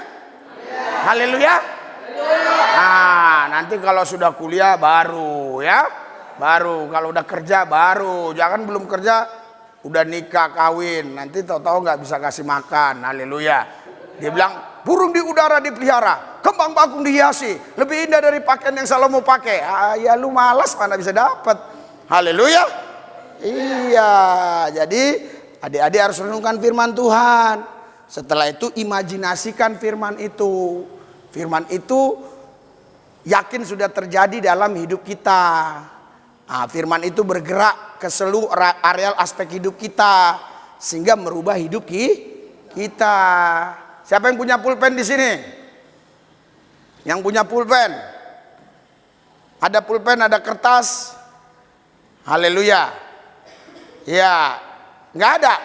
Haleluya. Nanti kalau sudah kuliah baru ya. Baru kalau udah kerja baru. Jangan belum kerja udah nikah kawin. Nanti tahu-tahu nggak bisa kasih makan. Haleluya. Dia bilang burung di udara dipelihara, kembang bakung dihiasi, lebih indah dari pakaian yang Salomo pakai. Ya lu malas mana bisa dapat. Haleluya. Iya, jadi adik-adik harus renungkan firman Tuhan. Setelah itu imajinasikan firman itu. Firman itu yakin sudah terjadi dalam hidup kita. Nah, firman itu bergerak ke seluruh areal aspek hidup kita sehingga merubah hidup kita. Siapa yang punya pulpen di sini? Yang punya pulpen? Ada pulpen, ada kertas. Haleluya. Ya, nggak ada.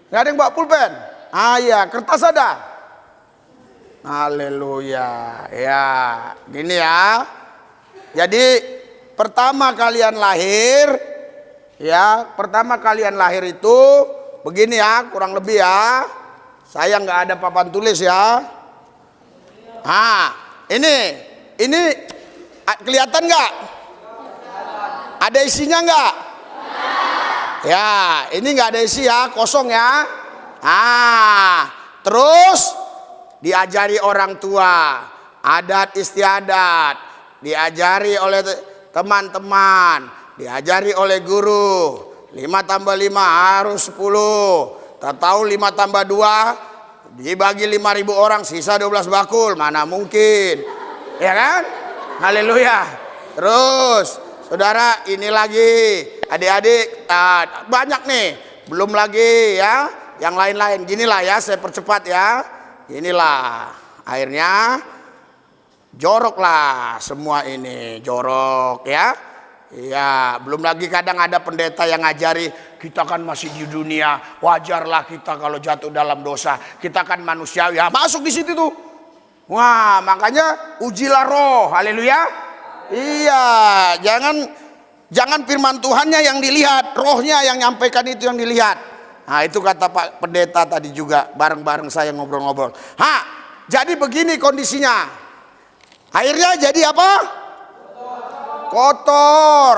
Nggak ada yang bawa pulpen. Ah ya, kertas ada. Haleluya. Ya, gini ya. Jadi pertama kalian lahir, ya, pertama kalian lahir itu begini ya, kurang lebih ya. Saya nggak ada papan tulis ya. Ah, ini kelihatan nggak? Ada isinya nggak? Ya, ini nggak ada isi ya, kosong ya. Ah, terus diajari orang tua, adat istiadat, diajari oleh teman-teman, diajari oleh guru. 5 tambah 5 harus 10. Tak tahu 5 tambah 2 dibagi 5.000 orang, sisa 12 bakul, mana mungkin. Ya kan? Haleluya. Terus saudara, ini lagi adik-adik banyak nih, belum lagi ya yang lain-lain. Ginilah ya, saya percepat ya. Inilah akhirnya jorok lah semua ini, jorok ya. Iya, belum lagi kadang ada pendeta yang ngajari kita kan masih di dunia, wajarlah kita kalau jatuh dalam dosa, kita kan manusiawi. Ya, masuk di situ tuh. Wah, makanya ujilah roh. Haleluya. Iya, jangan firman Tuhannya yang dilihat, rohnya yang nyampaikan itu yang dilihat. Nah, itu kata Pak Pendeta tadi juga, bareng-bareng saya ngobrol-ngobrol. Jadi begini kondisinya. Akhirnya jadi apa? Kotor.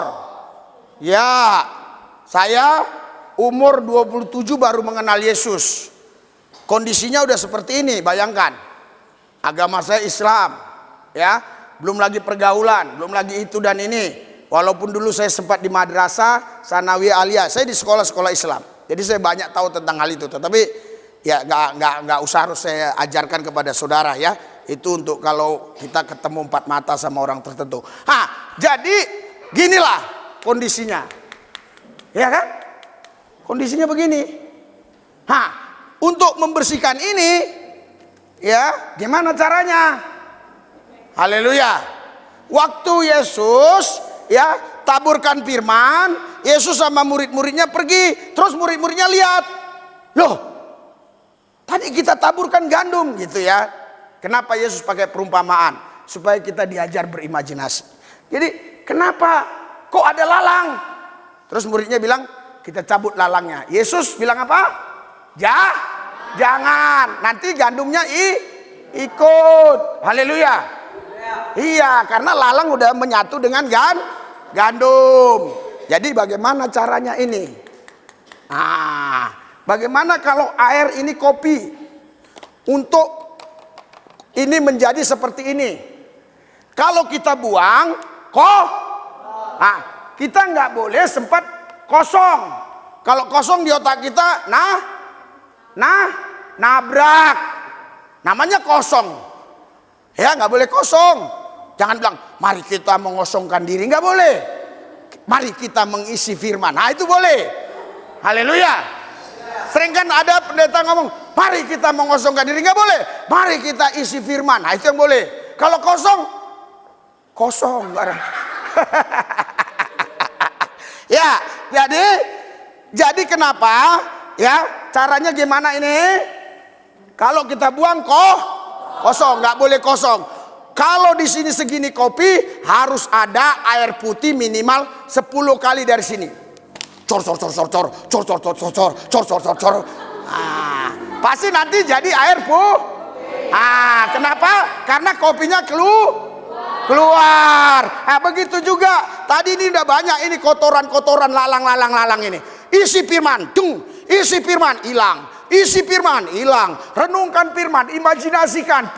Ya, saya umur 27 baru mengenal Yesus. Kondisinya udah seperti ini, bayangkan. Agama saya Islam, ya. Belum lagi pergaulan, belum lagi itu dan ini. Walaupun dulu saya sempat di madrasah, sanawiyah aliyah, saya di sekolah-sekolah Islam. Jadi saya banyak tahu tentang hal itu. Tetapi ya nggak usah harus saya ajarkan kepada saudara ya. Itu untuk kalau kita ketemu 4 mata sama orang tertentu. Jadi ginilah kondisinya, ya kan? Kondisinya begini. Untuk membersihkan ini, ya gimana caranya? Haleluya. Waktu Yesus ya taburkan firman, Yesus sama murid-muridnya pergi, terus murid-muridnya lihat, loh, tadi kita taburkan gandum gitu ya. Kenapa Yesus pakai perumpamaan? Supaya kita diajar berimajinasi. Jadi kenapa kok ada lalang? Terus muridnya bilang, kita cabut lalangnya. Yesus bilang apa? Jangan, nanti gandumnya ikut. Haleluya. Iya, karena lalang udah menyatu dengan gandum. Jadi bagaimana caranya ini? Bagaimana kalau air ini kopi? Untuk ini menjadi seperti ini. Kalau kita buang, kita nggak boleh sempat kosong. Kalau kosong di otak kita, nabrak. Namanya kosong. Ya, nggak boleh kosong. Jangan bilang, mari kita mengosongkan diri. Nggak boleh. Mari kita mengisi firman. Nah, itu boleh. Haleluya. Sering kan ada pendeta ngomong, mari kita mengosongkan diri. Nggak boleh. Mari kita isi firman. Nah, itu yang boleh. Kalau kosong barang. Ya, jadi kenapa? Ya, caranya gimana ini? Kalau kita buang kosong, nggak boleh kosong. Kalau di sini segini kopi, harus ada air putih minimal 10 kali dari sini. Cor. Pasti nanti jadi air kenapa? Karena kopinya keluar. Begitu juga. Tadi ini udah banyak ini kotoran lalang ini. Isi firman, isi firman hilang. Isi firman hilang. Renungkan firman, imajinasikan,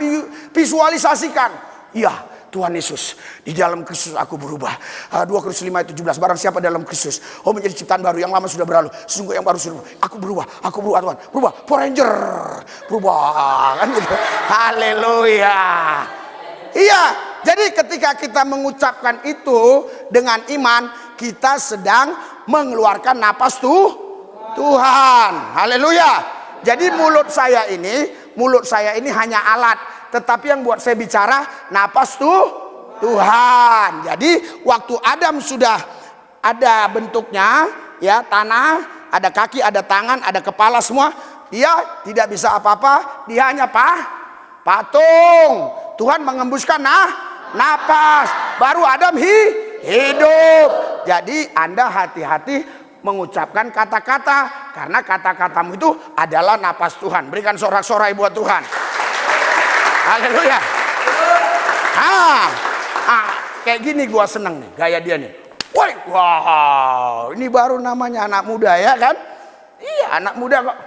visualisasikan. Iya, Tuhan Yesus, di dalam Kristus aku berubah. 2 Korintus 5 ayat 17, barang siapa dalam Kristus, oh menjadi ciptaan baru, yang lama sudah berlalu, sungguh yang baru sudah berubah. Aku berubah Tuhan, berubah, Power Ranger, berubah, kan gitu. Haleluya. Iya, jadi ketika kita mengucapkan itu dengan iman, kita sedang mengeluarkan napas Tuhan. Haleluya. Jadi mulut saya ini hanya alat, tetapi yang buat saya bicara napas Tuhan. Jadi waktu Adam sudah ada bentuknya, ya, tanah, ada kaki, ada tangan, ada kepala semua, dia tidak bisa apa-apa, dia hanya patung. Tuhan mengembuskan napas, baru Adam hidup. Jadi Anda hati-hati mengucapkan kata-kata, karena kata-katamu itu adalah napas Tuhan. Berikan sorak-sorai buat Tuhan. Haleluya. Kayak gini gua seneng nih, gaya dia nih. Woi, wow, ini baru namanya anak muda, ya kan? Iya, anak muda kok.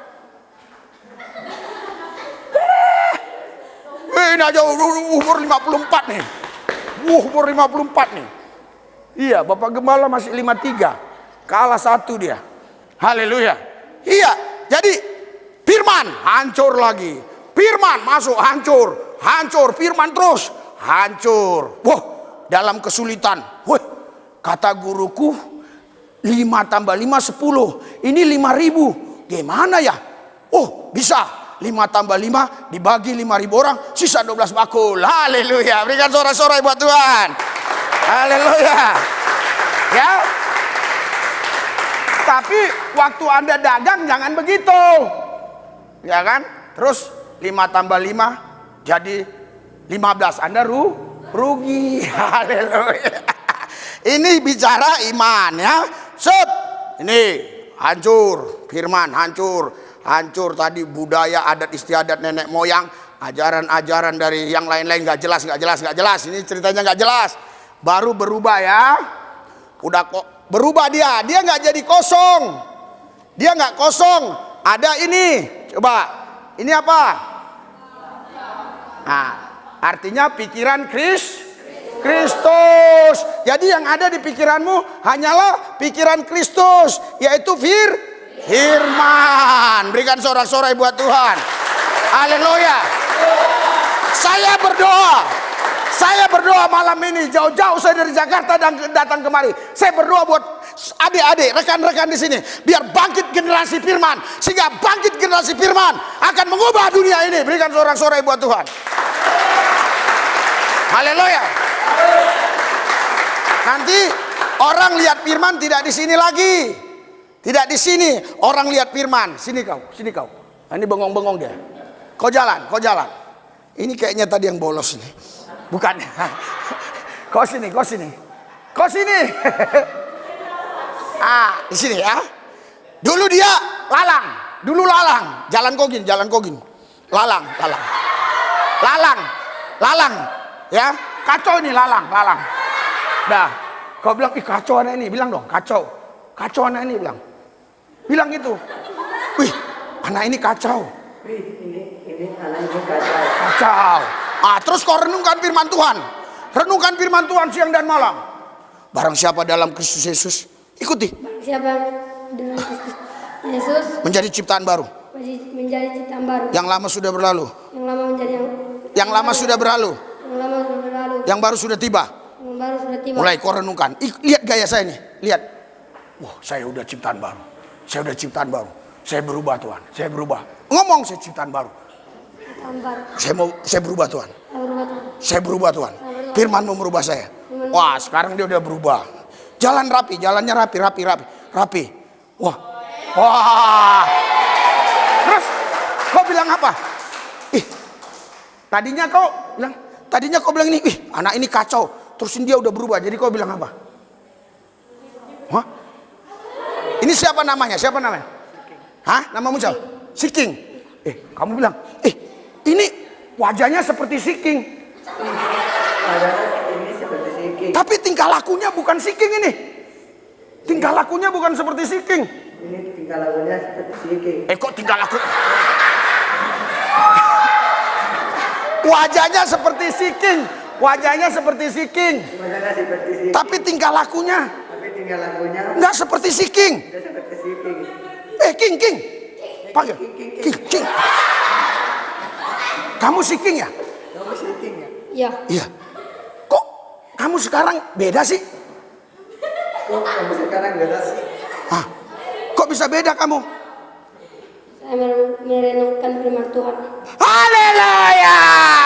Ini aja umur 54 nih. Umur 54 nih. Iya, Bapak Gembala masih 53. Kalah 1 dia. Haleluya. Iya, jadi firman hancur lagi. Firman masuk hancur. Hancur, firman terus hancur. Wah, dalam kesulitan. Wah, kata guruku 5 tambah 5 10. Ini 5.000. Gimana ya? Oh, bisa. 5 tambah 5 dibagi 5.000 orang, sisa 12 bakul. Haleluya. Berikan sorak-sorai buat Tuhan. Haleluya. Ya. Tapi waktu Anda dagang jangan begitu. Ya kan? Terus 5 tambah 5 jadi 15, Anda rugi. Haleluya. Ini bicara iman, ya. Set. Ini hancur, firman hancur. Hancur tadi budaya adat istiadat nenek moyang, ajaran-ajaran dari yang lain-lain nggak jelas. Ini ceritanya nggak jelas. Baru berubah, ya. Udah kok berubah dia nggak jadi kosong. Dia nggak kosong. Ada ini. Coba. Ini apa? Nah, artinya pikiran Kristus. Jadi yang ada di pikiranmu hanyalah pikiran Kristus, yaitu firman. Berikan sorak-sorai buat Tuhan. Haleluya. Saya berdoa malam ini, jauh-jauh saya dari Jakarta dan datang kemari. Saya berdoa buat adik-adik, rekan-rekan di sini, biar bangkit generasi firman, sehingga bangkit generasi firman akan mengubah dunia ini. Berikan sorak-sorai buat Tuhan. Haleluya. Nanti orang lihat firman tidak di sini lagi. Tidak di sini orang lihat firman. Sini kau. Nah, ini bengong-bengong dia. Kau jalan. Ini kayaknya tadi yang bolos ini. Bukan. Kau sini. Di sini, ya. Dulu dia lalang. Jalan kau gini. Lalang. Ya, kacau ini lalang. Dah. Kau bilang, ih kacau anak ini. Bilang dong, kacau anak ini, bilang gitu. Wih, anak ini kacau. Ini anak ini Kacau. Terus kau renungkan firman Tuhan siang dan malam. Barang siapa dalam Kristus Yesus, ikuti. Barang siapa dengan Kristus Yesus Menjadi ciptaan baru. Yang lama sudah berlalu. Yang lama sudah berlalu. Yang baru sudah tiba. Mulai kau renungkan. Lihat gaya saya nih. Lihat. Wah, saya udah ciptaan baru. Saya berubah, Tuhan. Saya berubah. Ngomong, saya ciptaan baru. Saya berubah, Tuhan. Saya berubah, Tuhan. Firman-Mu merubah saya. Wah, sekarang dia udah berubah. Jalannya rapi. Wah. Terus kau bilang apa? Tadinya kau bilang ini, anak ini kacau. Terus dia udah berubah. Jadi kau bilang apa? Hah? Ini siapa namanya? Hah? Namamu siapa? Siking. Kamu bilang, ini wajahnya seperti Siking. ini seperti Siking. Tapi tingkah lakunya bukan Siking ini. Tingkah lakunya bukan seperti Siking. Ini tingkah lakunya seperti Siking. Kok tingkah laku? Wajahnya seperti Siking. Wajahnya seperti si King, Wajahnya seperti si King. tapi tingkah lakunya Tapi tinggal lagunya nggak seperti si King. udah seperti si King. King. Panggil. King. Kamu si King ya? Kamu si King ya? Ya. Iya. Kok kamu sekarang beda sih? Kok kamu sekarang beda sih? Hah? Kok bisa beda kamu? Saya merenungkan firman Tuhan. Haleluya!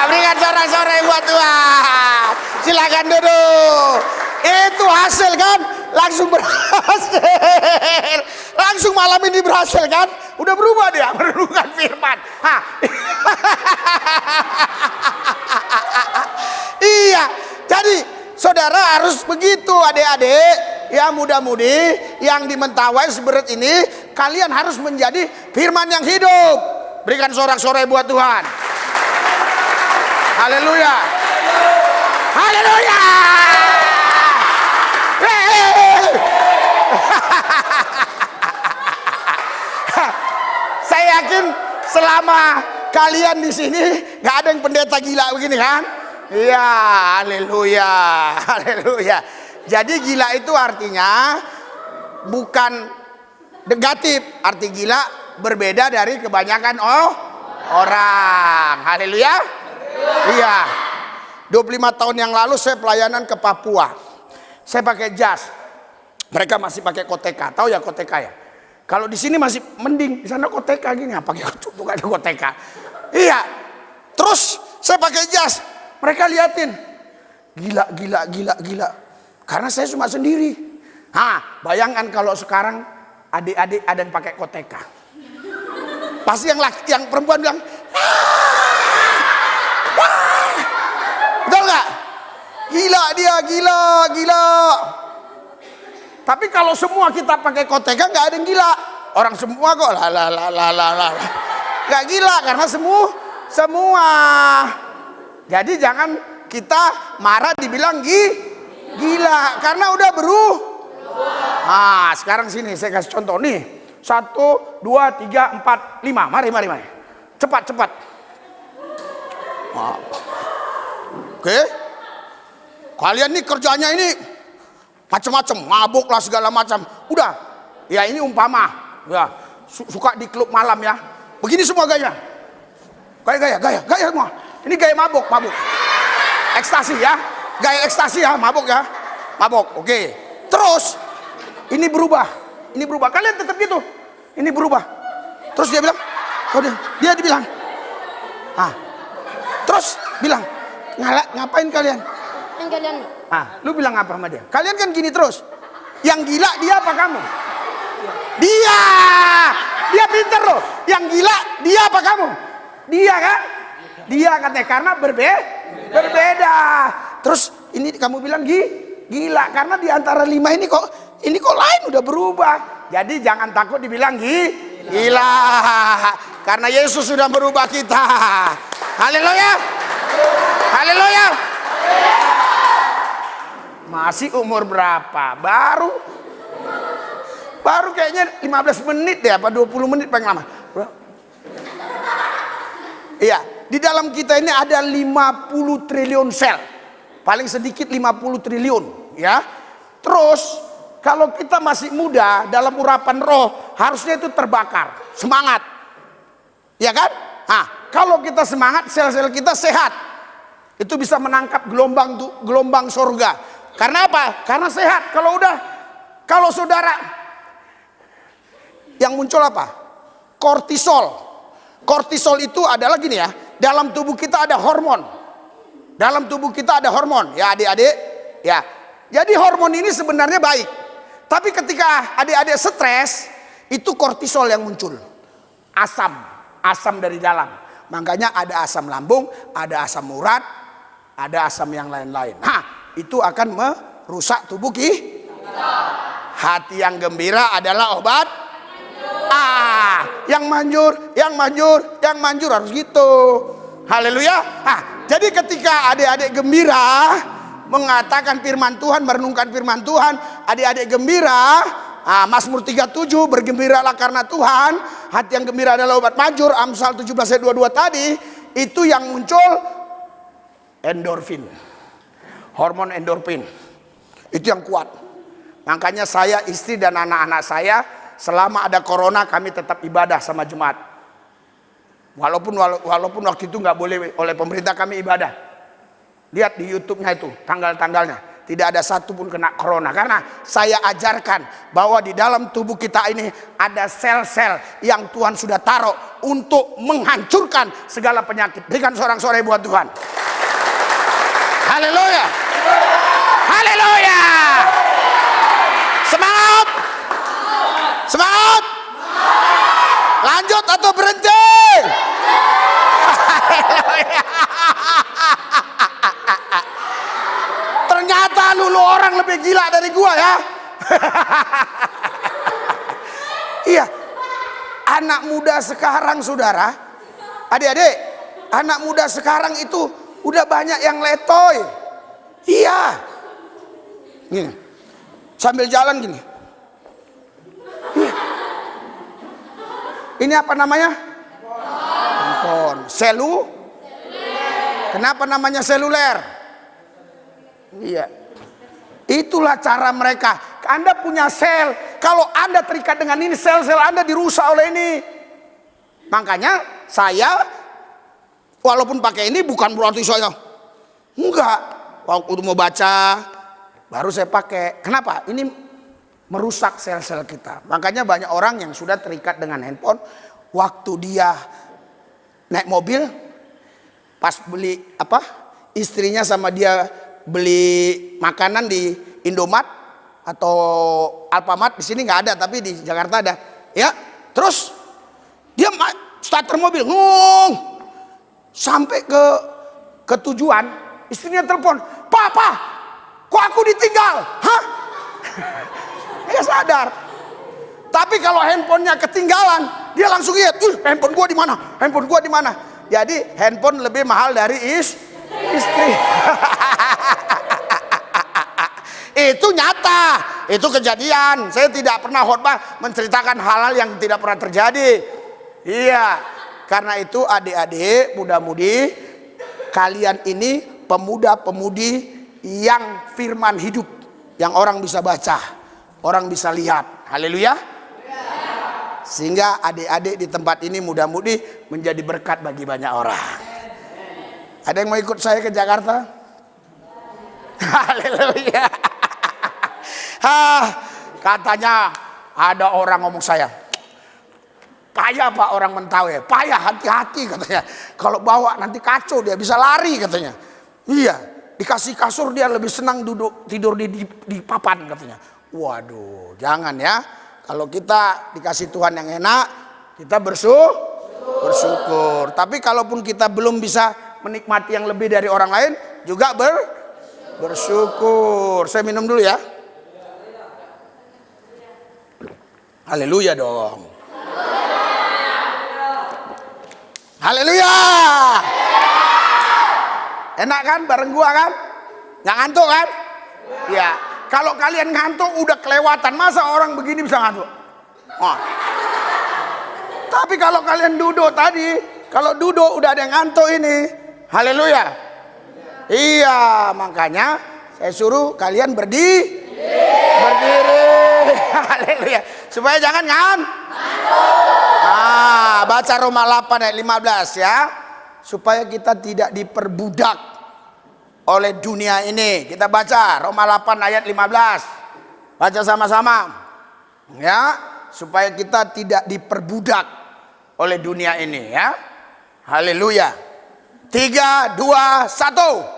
Berikan sorak-sorai buat Tuhan. Silakan duduk. Itu hasil kan? Langsung berhasil. Langsung malam ini berhasil kan? Udah berubah dia, merenungkan firman. Hah. Iya. Jadi saudara harus begitu, adik-adik. Ya muda-mudi yang di Mentawai Seberat ini, kalian harus menjadi firman yang hidup. Berikan sorak-sorai buat Tuhan. Haleluya. Haleluya. Saya yakin selama kalian di sini nggak ada yang pendeta gila begini kan? Iya, haleluya, haleluya. Jadi gila itu artinya bukan negatif, arti gila berbeda dari kebanyakan orang. Haleluya. Iya. 25 tahun yang lalu saya pelayanan ke Papua. Saya pakai jas. Mereka masih pakai koteka. Tahu ya koteka ya? Kalau di sini masih mending, di sana koteka gini, pakai tutup ada koteka. Iya. Terus saya pakai jas. Mereka liatin. Gila. Karena saya cuma sendiri. Bayangkan kalau sekarang adik-adik ada yang pakai koteka. Pasti yang perempuan bilang, betul nggak? Gila dia, gila. Tapi kalau semua kita pakai koteka nggak ada yang gila. Orang semua kok nggak gila karena semua. Jadi jangan kita marah dibilang gila karena udah sekarang sini saya kasih contoh nih. 1, 2, 3, 4, 5. Mari. Cepat. Oke. Kalian nih kerjanya ini macam-macam, mabuk lah segala macam. Udah. Ya ini umpama. Ya, suka di klub malam ya. Begini semua gaya. Gaya semua. Ini gaya mabuk. Ekstasi ya. Gaya ekstasi ya, mabuk ya. Mabuk. Oke. Terus ini berubah. Kalian tetap gitu. Ini berubah. Terus dia bilang, dia dibilang. Terus bilang, ngapain kalian? Yang kalian Lu bilang apa sama dia? Kalian kan gini terus. Yang gila dia apa kamu? Dia pinter loh. Yang gila dia apa kamu? Dia kan? Dia katanya karena berbeda. Terus ini kamu bilang gila karena di antara 5 ini kok lain udah berubah. Jadi jangan takut dibilang gila. Karena Yesus sudah merubah kita. Haleluya. Haleluya. Masih umur berapa? Baru kayaknya 15 menit deh, apa 20 menit paling lama. Iya, di dalam kita ini ada 50 triliun sel. Paling sedikit 50 triliun, ya. Terus kalau kita masih muda dalam urapan roh, harusnya itu terbakar, semangat. Ya kan? Kalau kita semangat, sel-sel kita sehat. Itu bisa menangkap gelombang surga. Karena apa? Karena sehat. Kalau saudara yang muncul apa? Kortisol. Kortisol itu adalah gini ya. Dalam tubuh kita ada hormon. Ya adik-adik. Ya. Jadi hormon ini sebenarnya baik. Tapi ketika adik-adik stres, itu kortisol yang muncul. Asam dari dalam. Makanya ada asam lambung, ada asam urat, ada asam yang lain-lain. Itu akan merusak tubuh kita. Hati yang gembira adalah obat. Yang manjur harus gitu. Haleluya. Jadi ketika adik-adik gembira mengatakan firman Tuhan, merenungkan firman Tuhan, adik-adik gembira. Mazmur 37, bergembiralah karena Tuhan. Hati yang gembira adalah obat manjur. Amsal 17 ayat 22 tadi, itu yang muncul endorfin. hormon endorfin. Itu yang kuat. Makanya saya, istri dan anak-anak saya selama ada corona kami tetap ibadah sama jemaat. Walaupun waktu itu nggak boleh oleh pemerintah kami ibadah. Lihat di YouTube-nya itu tanggal-tanggalnya. Tidak ada satu pun kena corona. Karena saya ajarkan bahwa di dalam tubuh kita ini ada sel-sel yang Tuhan sudah taruh untuk menghancurkan segala penyakit. Berikan sorak-sorai buat Tuhan. Haleluya. Haleluya. Semangat. Semangat. Lanjut atau berhenti? Haleluya. Ternyata lu orang lebih gila dari gua ya. Iya. Anak muda sekarang saudara, adik-adik, anak muda sekarang itu udah banyak yang letoy. Iya. Gini. Sambil jalan gini. Iya. Ini apa namanya? Handphone. Kenapa namanya seluler? Iya. Itulah cara mereka. Anda punya sel. Kalau Anda terikat dengan ini, sel-sel Anda dirusak oleh ini. Makanya saya walaupun pakai ini bukan berarti saya enggak. Waktu mau baca baru saya pakai. Kenapa? Ini merusak sel-sel kita. Makanya banyak orang yang sudah terikat dengan handphone. Waktu dia naik mobil, pas beli istrinya sama dia beli makanan di Indomaret atau Alfamart, di sini nggak ada tapi di Jakarta ada. Ya, terus dia starter mobil, sampai ke tujuan, istrinya telepon, "Papa, kok aku ditinggal?" Hah? Dia sadar. Tapi kalau handphonenya ketinggalan, dia langsung lihat, handphone gua di mana? Handphone gua di mana? Jadi handphone lebih mahal dari istri. Itu nyata, itu kejadian. Saya tidak pernah khotbah menceritakan hal-hal yang tidak pernah terjadi. Iya, karena itu adik-adik, muda-mudi, kalian ini pemuda-pemudi yang firman hidup, yang orang bisa baca, orang bisa lihat. Haleluya. Sehingga adik-adik di tempat ini muda-mudi menjadi berkat bagi banyak orang. Ada yang mau ikut saya ke Jakarta? Haleluya. Katanya ada orang ngomong saya, payah Pak orang Mentawai, payah, hati-hati katanya. Kalau bawa nanti kacau, dia bisa lari katanya. Iya, dikasih kasur dia lebih senang tidur di papan katanya. Waduh, jangan ya. Kalau kita dikasih Tuhan yang enak, kita bersyukur. Tapi kalaupun kita belum bisa menikmati yang lebih dari orang lain, juga bersyukur. Saya minum dulu ya. Haleluya dong. Haleluya. Enak kan bareng gua kan? Nggak ngantuk kan? Ya. Kalau kalian ngantuk udah kelewatan. Masa orang begini bisa ngantuk? Oh. Tapi kalau kalian duduk tadi, kalau duduk udah ada yang ngantuk ini. Haleluya. Iya, makanya saya suruh kalian berdiri. Haleluya. Supaya jangan baca Roma 8 ayat 15 ya. Supaya kita tidak diperbudak oleh dunia ini. Kita baca Roma 8 ayat 15. Baca sama-sama. Ya, supaya kita tidak diperbudak oleh dunia ini ya. Haleluya. 3, 2, 1.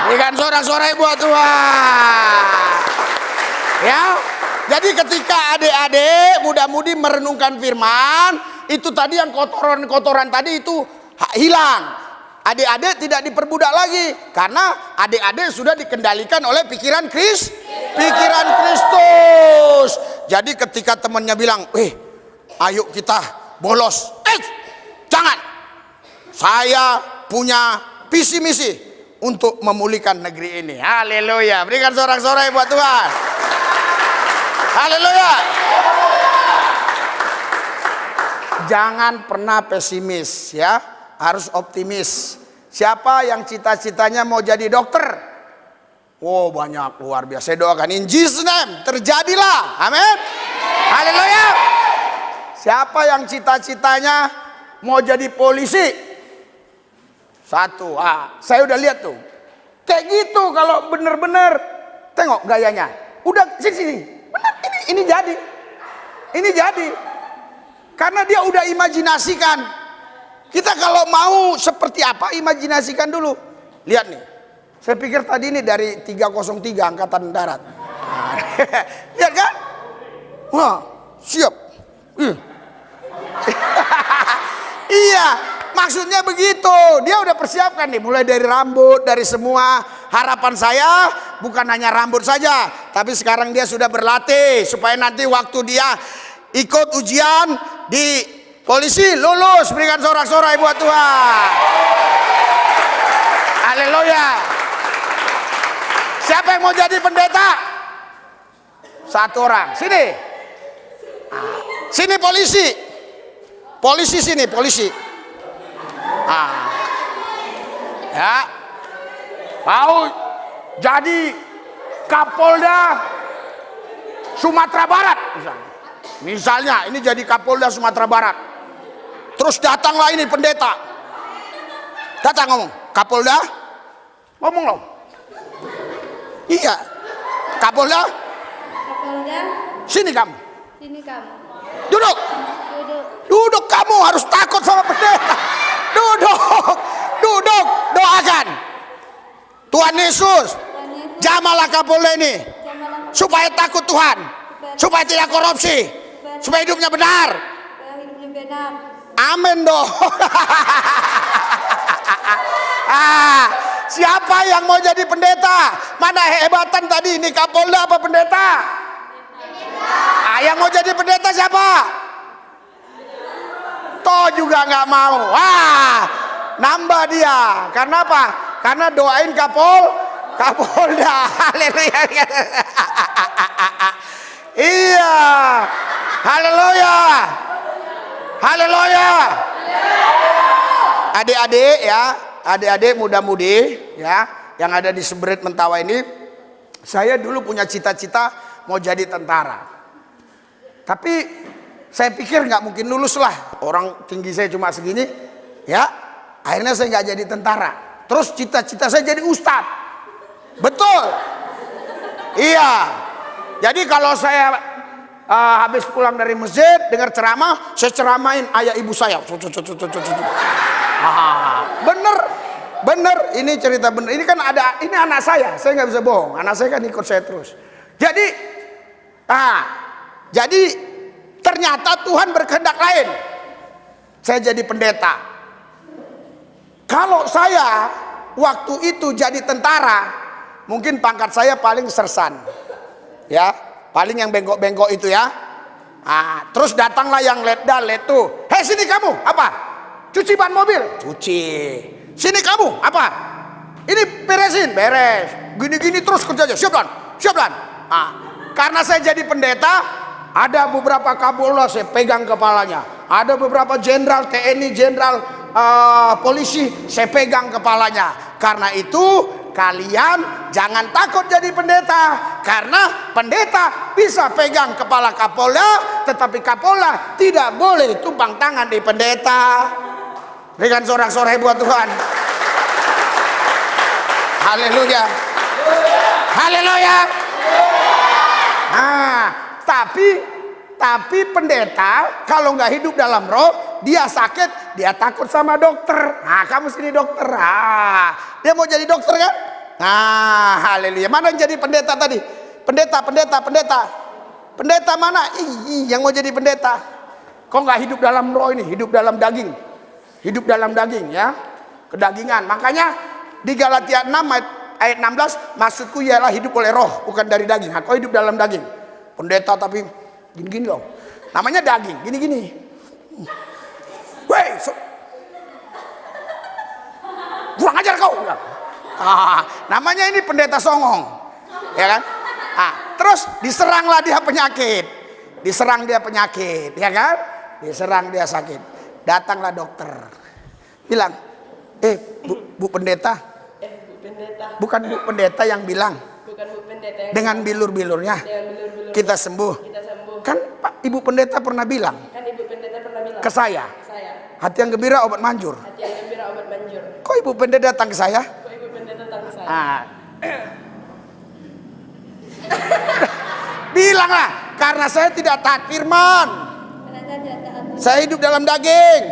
Berikan sorak-sorai buat Tuhan. Ya. Jadi ketika adik-adik muda-mudi merenungkan firman, itu tadi yang kotoran-kotoran tadi itu hilang. Adik-adik tidak diperbudak lagi karena adik-adik sudah dikendalikan oleh pikiran Kristus. Jadi ketika temannya bilang, ayo kita bolos. Jangan. Saya punya visi misi untuk memulihkan negeri ini. Haleluya. Berikan sorak-sorai buat Tuhan. Haleluya. Jangan pernah pesimis ya, harus optimis. Siapa yang cita-citanya mau jadi dokter? Oh banyak, luar biasa. Saya doakan in Jesus name, terjadilah. Amin. Haleluya. Siapa yang cita-citanya mau jadi polisi? Satu, saya udah lihat tuh. Kayak gitu kalau bener-bener. Tengok gayanya. Udah sini. Bener, ini jadi. Ini jadi. Karena dia udah imajinasikan. Kita kalau mau seperti apa, imajinasikan dulu. Lihat nih. Saya pikir tadi ini dari 303 Angkatan Darat. Lihat kan? Wah, siap. Iya, maksudnya begitu. Dia udah persiapkan nih, mulai dari rambut, dari semua. Harapan saya bukan hanya rambut saja, tapi sekarang dia sudah berlatih supaya nanti waktu dia ikut ujian di polisi lulus. Berikan sorak-sorai buat Tuhan. Haleluya. Siapa yang mau jadi pendeta? Satu orang. Sini. Sini polisi. Polisi sini, polisi. Ya. Mau jadi Kapolda Sumatera Barat misalnya. Ini jadi Kapolda Sumatera Barat. Terus datanglah ini pendeta. Datang ngomong, Kapolda. Ngomong loh. Iya. Kapolda. Kapolda, Sini kamu. sini kamu. Duduk. Duduk. Duduk, kamu harus takut sama pendeta. Duduk. Duduk, doakan. Tuhan Yesus, jamalah Kapolda ini supaya takut Tuhan, supaya tidak korupsi, supaya hidupnya benar. Hidupnya benar. Amin dong. Siapa yang mau jadi pendeta? Mana hehebatan tadi, ini Kapolda apa pendeta? Yang mau jadi pendeta siapa? Toh juga nggak mau. Nambah dia. Karena apa? Karena doain Kapolda. Haleluya. Iya. Haleluya. Haleluya. Adik-adik ya, adik-adik muda-mudi ya, yang ada di Seberit Mentawai ini, saya dulu punya cita-cita mau jadi tentara. Tapi saya pikir nggak mungkin lulus lah, orang tinggi saya cuma segini, ya. Akhirnya saya nggak jadi tentara. Terus cita-cita saya jadi ustadz. Betul. Iya. Jadi kalau saya habis pulang dari masjid dengar ceramah, saya ceramain ayah ibu saya. Bener, ini cerita bener. Ini kan ada, ini anak saya nggak bisa bohong. Anak saya kan ikut saya terus. Jadi ternyata Tuhan berkehendak lain. Saya jadi pendeta. Kalau saya waktu itu jadi tentara, mungkin pangkat saya paling sersan, ya, paling yang bengkok-bengkok itu ya. Terus datanglah yang letda letu. Hei sini kamu, apa? Cuci ban mobil, cuci. Sini kamu, apa? Ini beresin, beres. Gini-gini terus kerjanya, siap dan. Karena saya jadi pendeta, ada beberapa Kapolda saya pegang kepalanya. Ada beberapa jenderal TNI, jenderal polisi saya pegang kepalanya. Karena itu kalian jangan takut jadi pendeta, karena pendeta bisa pegang kepala Kapolda, tetapi Kapolda tidak boleh tumpang tangan di pendeta. Berikan sorak-sorai buat Tuhan. Haleluya. Haleluya. Tapi pendeta kalau nggak hidup dalam roh, dia sakit, dia takut sama dokter. Kamu sini dokter. Dia mau jadi dokter kan? Haleluya. Mana yang jadi pendeta tadi? Pendeta. Pendeta mana? Yang mau jadi pendeta. Kok nggak hidup dalam roh ini? Hidup dalam daging. Hidup dalam daging ya. Kedagingan. Makanya di Galatia 6 ayat 16, maksudku ialah hidup oleh roh, bukan dari daging. Kau hidup dalam daging. Pendeta tapi gini-gini loh. Namanya daging, gini-gini. kurang ajar kau. Namanya ini pendeta songong, ya kan? Terus diseranglah dia penyakit, ya kan? Diserang dia sakit. Datanglah dokter, bilang, Bu pendeta, bukan Bu pendeta yang bilang, dengan bilur-bilurnya kita sembuh. Kan Pak Ibu pendeta pernah bilang ke saya, hati yang gembira obat manjur. Kok Ibu pendeta datang ke saya? Bilanglah, karena saya tidak taat firman. Saya hidup dalam daging.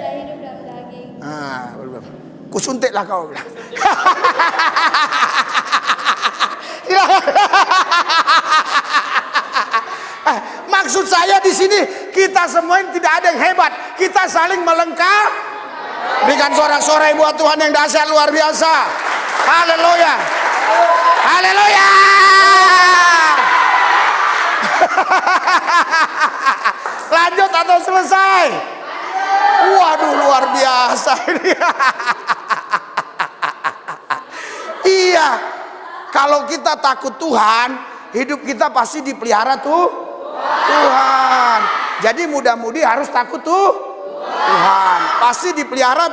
Belum. Kusuntiklah kau. Maksud saya di sini kita semua ini tidak ada yang hebat. Kita saling melengkapi. Berikan sorak-sorai buat Tuhan yang dahsyat luar biasa. Haleluya. Haleluya. Lanjut atau selesai? Waduh, luar biasa ini. Iya. Kalau kita takut Tuhan, hidup kita pasti dipelihara Tuhan. Jadi mudah-mudi harus takut Tuhan. Pasti dipelihara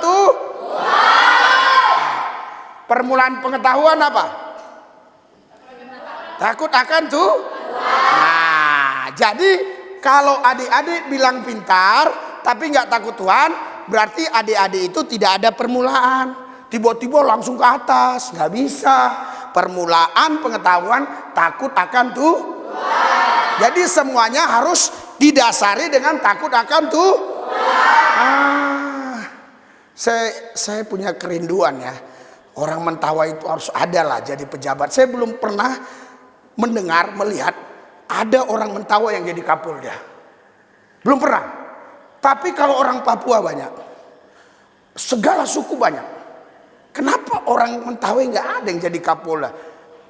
Permulaan pengetahuan apa? Takut akan jadi kalau adik-adik bilang pintar tapi nggak takut Tuhan, berarti adik-adik itu tidak ada permulaan. Tiba-tiba langsung ke atas, nggak bisa. Permulaan pengetahuan takut akan Jadi semuanya harus didasari dengan takut akan Saya punya kerinduan ya. Orang Mentawai itu harus ada lah jadi pejabat. Saya belum pernah mendengar, melihat ada orang Mentawai yang jadi Kapolda. Belum pernah. Tapi kalau orang Papua banyak. Segala suku banyak. Kenapa orang Mentawai nggak ada yang jadi Kapolda?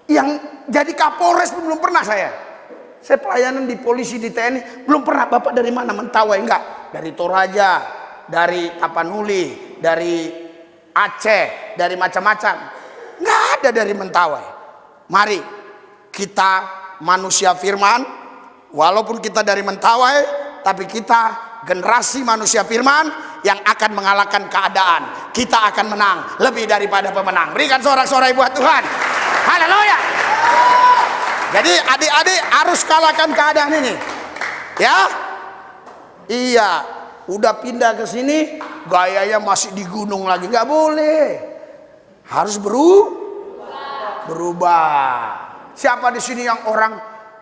Yang jadi Kapolres pun belum pernah saya. Saya pelayanan di polisi, di TNI, belum pernah. Bapak dari mana? Mentawai? Enggak. Dari Toraja, dari Tapanuli, dari Aceh, dari macam-macam. Nggak ada dari Mentawai. Mari kita manusia firman, walaupun kita dari Mentawai, tapi kita generasi manusia firman yang akan mengalahkan keadaan. Kita akan menang lebih daripada pemenang. Berikan sorak-sorai buat Tuhan. Haleluya. Jadi adik-adik harus kalahkan keadaan ini. Ya. Iya, udah pindah ke sini, gayanya masih di gunung lagi, nggak boleh. Harus berubah. Siapa di sini yang orang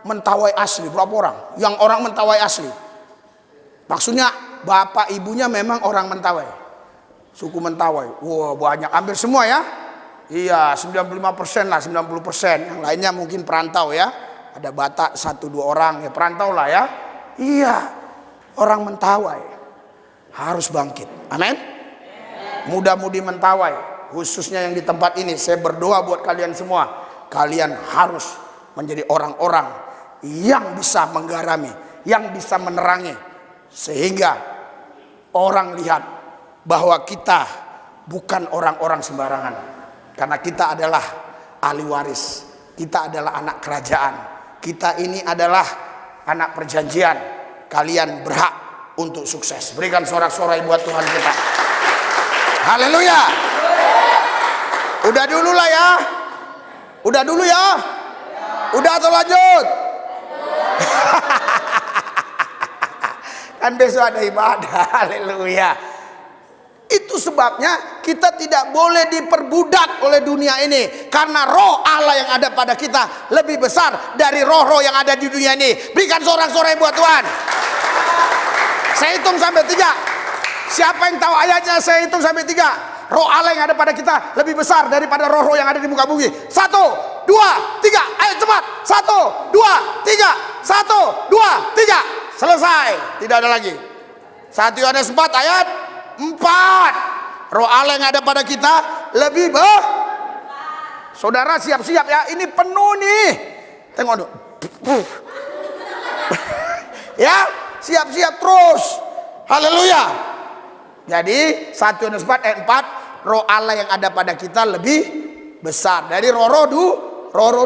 Mentawai asli? Berapa orang? Yang orang Mentawai asli. Maksudnya bapak ibunya memang orang Mentawai. Suku Mentawai. Wah, banyak, hampir semua ya. Iya, 95% lah, 90%. Yang lainnya mungkin perantau ya. Ada Batak 1-2 orang, ya perantau lah ya. Iya, orang Mentawai harus bangkit. Amin. Muda-mudi Mentawai, khususnya yang di tempat ini, saya berdoa buat kalian semua. Kalian harus menjadi orang-orang yang bisa menggarami, yang bisa menerangi. Sehingga orang lihat bahwa kita bukan orang-orang sembarangan. Karena kita adalah ahli waris. Kita adalah anak kerajaan. Kita ini adalah anak perjanjian. Kalian berhak untuk sukses. Berikan sorak-sorai buat Tuhan kita. Haleluya. Udah dulu lah ya. Udah dulu ya. Udah atau lanjut? Kan besok ada ibadah. Haleluya. Itu sebabnya kita tidak boleh diperbudak oleh dunia ini. Karena roh Allah yang ada pada kita lebih besar dari roh-roh yang ada di dunia ini. Berikan sorak-sorai buat Tuhan. Saya hitung sampai 3. Siapa yang tahu ayatnya? Saya hitung sampai 3. Roh Allah yang ada pada kita lebih besar daripada roh-roh yang ada di muka bumi. 1, 2, 3. Ayo cepat. 1, 2, 3. 1, 2, 3. Selesai. Tidak ada lagi. 1 Yohanes 4 ayat 4. Roh Allah yang ada pada kita lebih Saudara siap-siap ya. Ini penuh nih. Tengok dulu. Ya, siap-siap terus. Haleluya. Jadi 1 Yohanes 4 ayat 4, roh Allah yang ada pada kita lebih besar dari roh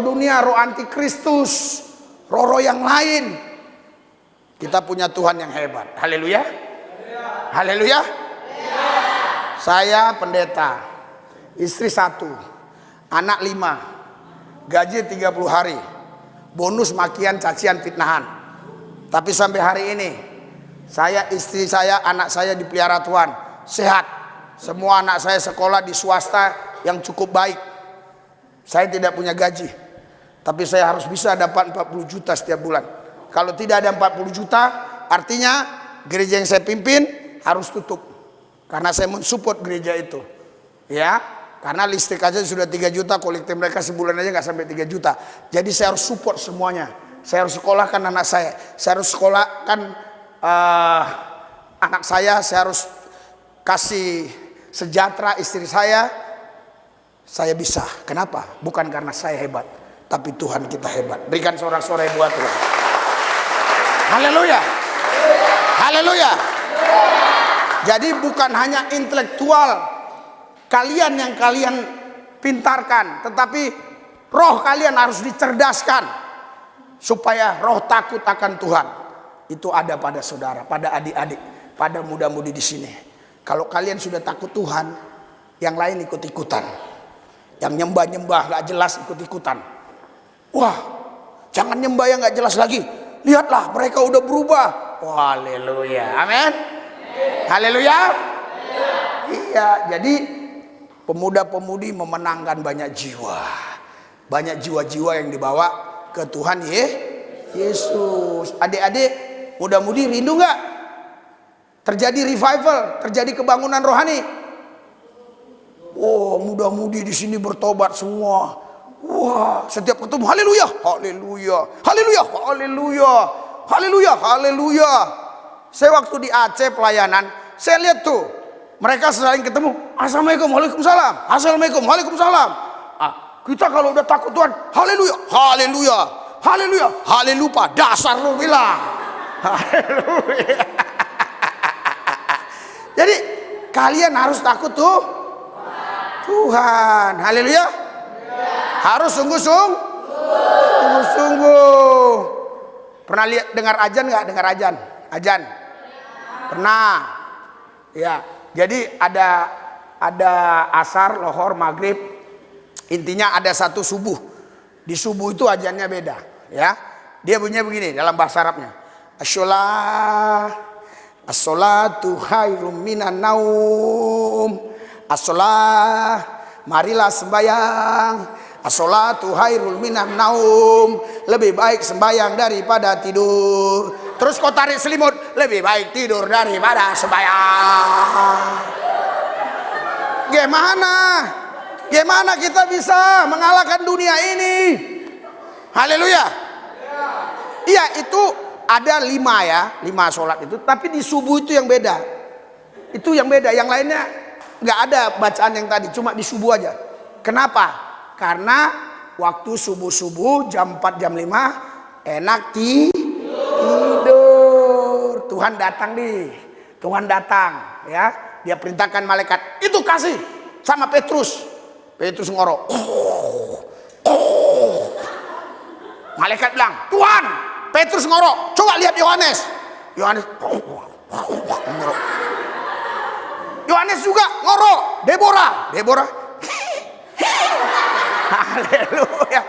dunia, roh antikristus, roh yang lain. Kita punya Tuhan yang hebat. Haleluya. Haleluya. Saya pendeta, istri 1, anak 5, gaji 30 hari, bonus makian, cacian, fitnahan. Tapi sampai hari ini saya, istri saya, anak saya dipelihara Tuhan, sehat. Semua anak saya sekolah di swasta yang cukup baik. Saya tidak punya gaji, tapi saya harus bisa dapat 40 juta setiap bulan. Kalau tidak ada 40 juta, artinya gereja yang saya pimpin harus tutup. Karena saya mensupport gereja itu. Ya, karena listrik aja sudah 3 juta, kolektif mereka sebulan aja nggak sampai 3 juta. Jadi saya harus support semuanya. Saya harus sekolahkan anak saya. Saya harus sekolahkan anak saya harus kasih sejahtera istri saya. Saya bisa. Kenapa? Bukan karena saya hebat, tapi Tuhan kita hebat. Berikan sorak-sorai buat Tuhan. Haleluya. Haleluya. Jadi bukan hanya intelektual kalian yang kalian pintarkan, tetapi roh kalian harus dicerdaskan supaya roh takut akan Tuhan itu ada pada saudara, pada adik-adik, pada muda-mudi di sini. Kalau kalian sudah takut Tuhan, yang lain ikut-ikutan. Yang nyembah-nyembah gak jelas ikut-ikutan. Wah, jangan nyembah yang gak jelas lagi. Lihatlah, mereka udah berubah. Wah, haleluya. Amin. Haleluya. Iya, jadi pemuda-pemudi memenangkan banyak jiwa. Banyak jiwa-jiwa yang dibawa ke Tuhan Yesus. Adik-adik, muda-mudi rindu gak? Terjadi revival, terjadi kebangunan rohani. Oh, muda-mudi di sini bertobat semua. Wah, setiap ketemu haleluya, haleluya, haleluya, haleluya, haleluya, haleluya. Saya waktu di Aceh pelayanan, saya lihat tuh mereka sering ketemu, assalamualaikum, waalaikumsalam, assalamualaikum, waalaikumsalam. Kita kalau udah takut Tuhan, haleluya, haleluya, haleluya, haleluya, dasar lu bilang. Haleluya. Jadi kalian harus takut tuh Tuhan. Haleluya. Harus sungguh-sungguh. Pernah lihat dengar ajan nggak? Dengar ajan? Ajan. Pernah. Ya. Jadi ada asar, lohor, maghrib. Intinya ada satu subuh. Di subuh itu ajannya beda. Ya. Dia bunyinya begini dalam bahasa Arabnya. As-sholatu khairum minan naum. As-sholah, marilah sembayang. As-sholatu khairul minan naum. Lebih baik sembayang daripada tidur. Terus kau tarik selimut, lebih baik tidur daripada sembayang. Gimana kita bisa mengalahkan dunia ini? Haleluya. Iya, itu ada 5 ya, 5 sholat itu. Tapi di subuh itu yang beda. Itu yang beda. Yang lainnya nggak ada bacaan yang tadi, cuma di subuh aja. Kenapa? Karena waktu subuh-subuh jam 4 jam 5 enak tidur. Tuhan datang nih. Tuhan datang ya. Dia perintahkan malaikat, itu kasih sama Petrus. Petrus ngorok. Malaikat bilang, Tuhan, Petrus ngorok. Coba lihat Yohanes. Yohanes ngorok. Yohanes juga ngorok. Deborah. Haleluya.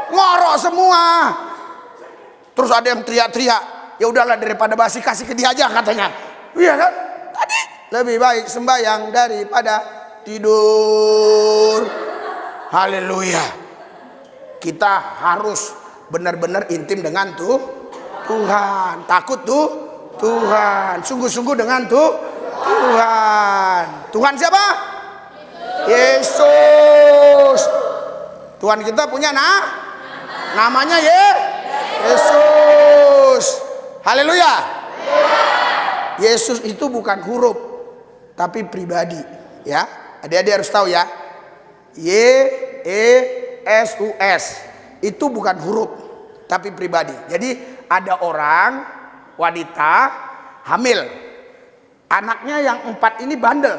Ngorok semua. Terus ada yang teriak-teriak. Ya udahlah, daripada basi kasih ke dia aja katanya. Iya kan? Tadi lebih baik sembahyang daripada tidur. Haleluya. Kita harus benar-benar intim dengan Tuhan. Takut Tuhan. Sungguh-sungguh dengan Tuhan. Tuhan siapa? Yesus. Tuhan kita punya namanya Yesus. Haleluya. Yesus itu bukan huruf, tapi pribadi. Ya, adik-adik harus tahu ya. YESUS itu bukan huruf, tapi pribadi. Jadi ada orang wanita hamil, anaknya yang 4 ini bandel.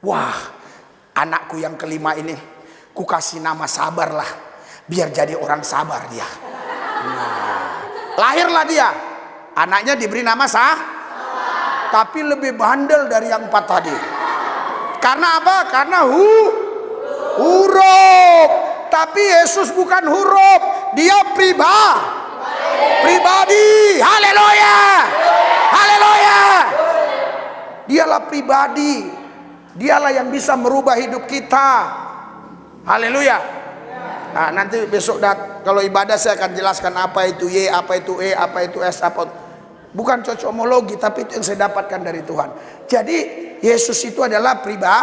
Wah, anakku yang kelima ini ku kasih nama Sabar lah, biar jadi orang sabar dia. Lahirlah dia, anaknya diberi nama tapi lebih bandel dari yang 4 tadi. Karena apa? Karena huruf. Tapi Yesus bukan huruf, dia pribadi. Haleluya, haleluya. Dialah pribadi, dialah yang bisa merubah hidup kita. Haleluya. Nah, nanti besok kalau ibadah saya akan jelaskan apa itu Y, apa itu E, apa itu S, bukan cocomologi, tapi itu yang saya dapatkan dari Tuhan. Jadi Yesus itu adalah pribadi.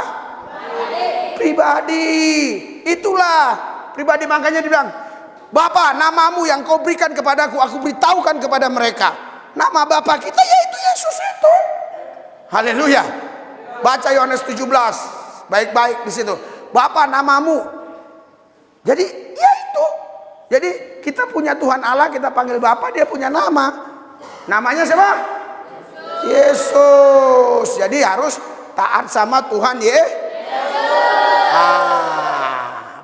Itulah pribadi, makanya dibilang, Bapa, namamu yang kau berikan kepadaku, aku beritahukan kepada mereka. Nama Bapa kita yaitu Yesus itu. Haleluya. Baca Yohanes 17 baik-baik di situ. Bapa, namamu. Jadi ya itu. Jadi kita punya Tuhan Allah, kita panggil Bapa, dia punya nama. Namanya siapa? Yesus. Jadi harus taat sama Tuhan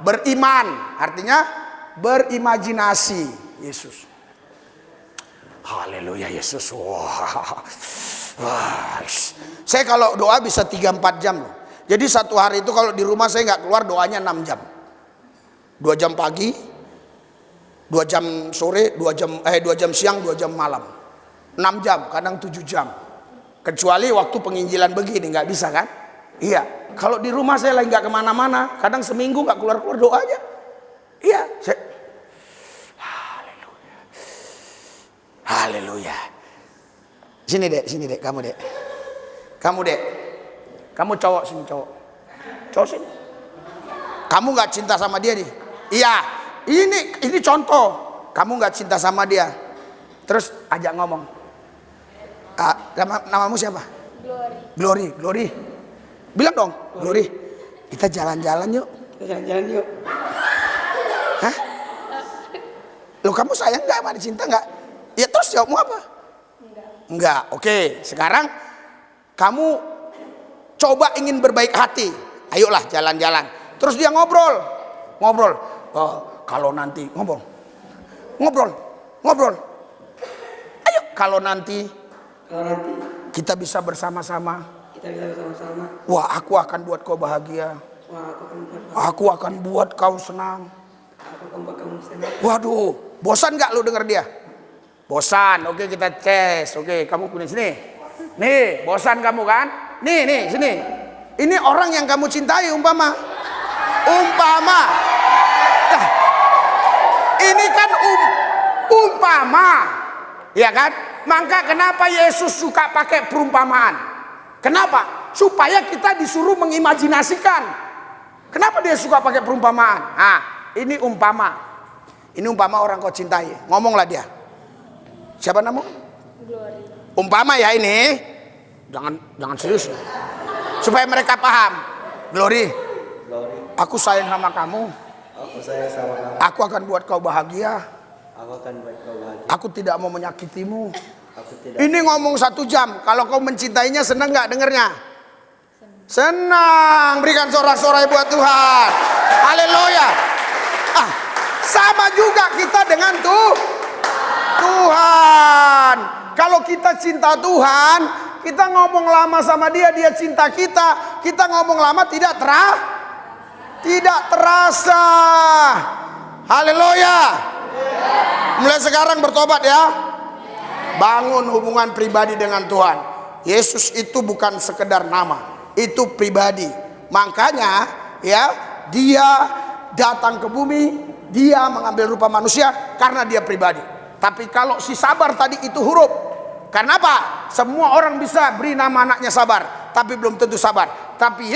beriman, artinya berimajinasi Yesus. Haleluya, Yesus. Wah. Saya kalau doa bisa 3-4 jam loh. Jadi satu hari itu kalau di rumah saya nggak keluar, doanya 6 jam. 2 jam pagi, 2 jam sore, 2 jam siang, 2 jam malam. 6 jam, kadang 7 jam. Kecuali waktu penginjilan begini, nggak bisa kan? Iya. Kalau di rumah saya lagi nggak kemana-mana, kadang seminggu nggak keluar-keluar, doa aja. Iya. Haleluya. Sini dek, kamu dek. Kamu cowok sini, cowok sini. Kamu nggak cinta sama dia nih? Iya. Ini contoh. Kamu nggak cinta sama dia. Terus ajak ngomong. Namamu siapa? Glory. Bilang dong, Glory. Kita jalan-jalan yuk. Hah? Loh, kamu sayang nggak sama dia, cinta nggak? Ya terus jawabmu apa? Enggak. Oke, sekarang kamu coba ingin berbaik hati. Ayolah jalan-jalan. Terus dia ngobrol. Oh, kalau nanti ngobrol. Ayo, kalau nanti kita bisa bersama-sama. Wah, aku akan buat kau bahagia. Aku akan buat kau senang. Waduh, bosan gak lu denger dia? Bosan. Oke, kita tes. Oke, kamu punya sini. Nih, bosan kamu kan? Nih, sini. Ini orang yang kamu cintai umpama. Nah, ini kan umpama. Ya kan? Maka kenapa Yesus suka pakai perumpamaan? Kenapa? Supaya kita disuruh mengimajinasikan. Kenapa dia suka pakai perumpamaan? Nah, ini umpama. Ini umpama orang kau cintai. Ngomonglah dia. Siapa namamu? Glory. Umpama ya ini. Jangan serius. Supaya mereka paham. Glory. Aku sayang sama kamu. Aku akan buat kau bahagia. Aku tidak mau menyakitimu. Ini ngomong 1 jam. Kalau kau mencintainya, senang gak dengernya? Senang. Berikan sorak-sorai buat Tuhan. Haleluya. Sama juga kita dengan Tuhan. Kalau kita cinta Tuhan, kita ngomong lama sama dia, dia cinta kita. Kita ngomong lama tidak terasa. Haleluya. Mulai sekarang bertobat ya. Bangun hubungan pribadi dengan Tuhan. Yesus itu bukan sekedar nama, itu pribadi. Makanya ya, dia datang ke bumi, dia mengambil rupa manusia karena dia pribadi. Tapi kalau si Sabar tadi itu huruf. Karena apa? Semua orang bisa beri nama anaknya Sabar, tapi belum tentu sabar. Tapi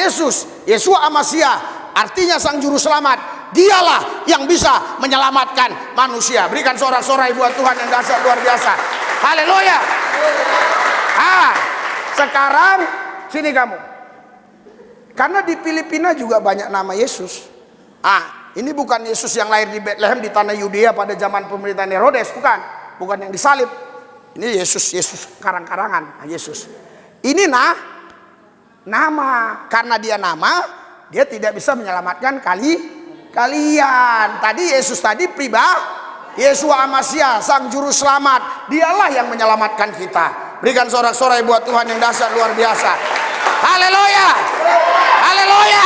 Yesua Amasya, artinya sang juru selamat. Dialah yang bisa menyelamatkan manusia. Berikan sorak-sorai buat Tuhan yang dahsyat luar biasa. Haleluya. Sekarang sini kamu. Karena di Filipina juga banyak nama Yesus. Ini bukan Yesus yang lahir di Bethlehem di tanah Yudea pada zaman pemerintahan Herodes, bukan yang disalib. Ini Yesus karang-karangan, Yesus. Ini nama. Karena dia nama, dia tidak bisa menyelamatkan kalian. Tadi Yesus tadi Yeshua Amasya, Sang Juru Selamat. Dialah yang menyelamatkan kita. Berikan sorak-sorai buat Tuhan yang dahsyat luar biasa. Haleluya. Haleluya.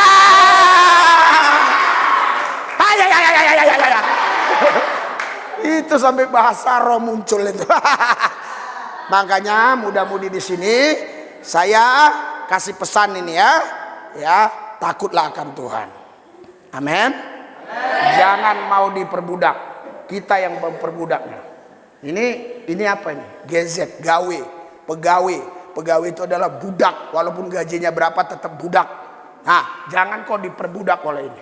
Itu sampai bahasa roh muncul itu. Makanya mudah-mudi di sini saya kasih pesan ini ya, takutlah akan Tuhan. Amin. Jangan mau diperbudak. Kita yang memperbudaknya. Ini apa ini? GZ, gawe, pegawai. Pegawai itu adalah budak, walaupun gajinya berapa tetap budak. Nah, jangan kau diperbudak oleh ini.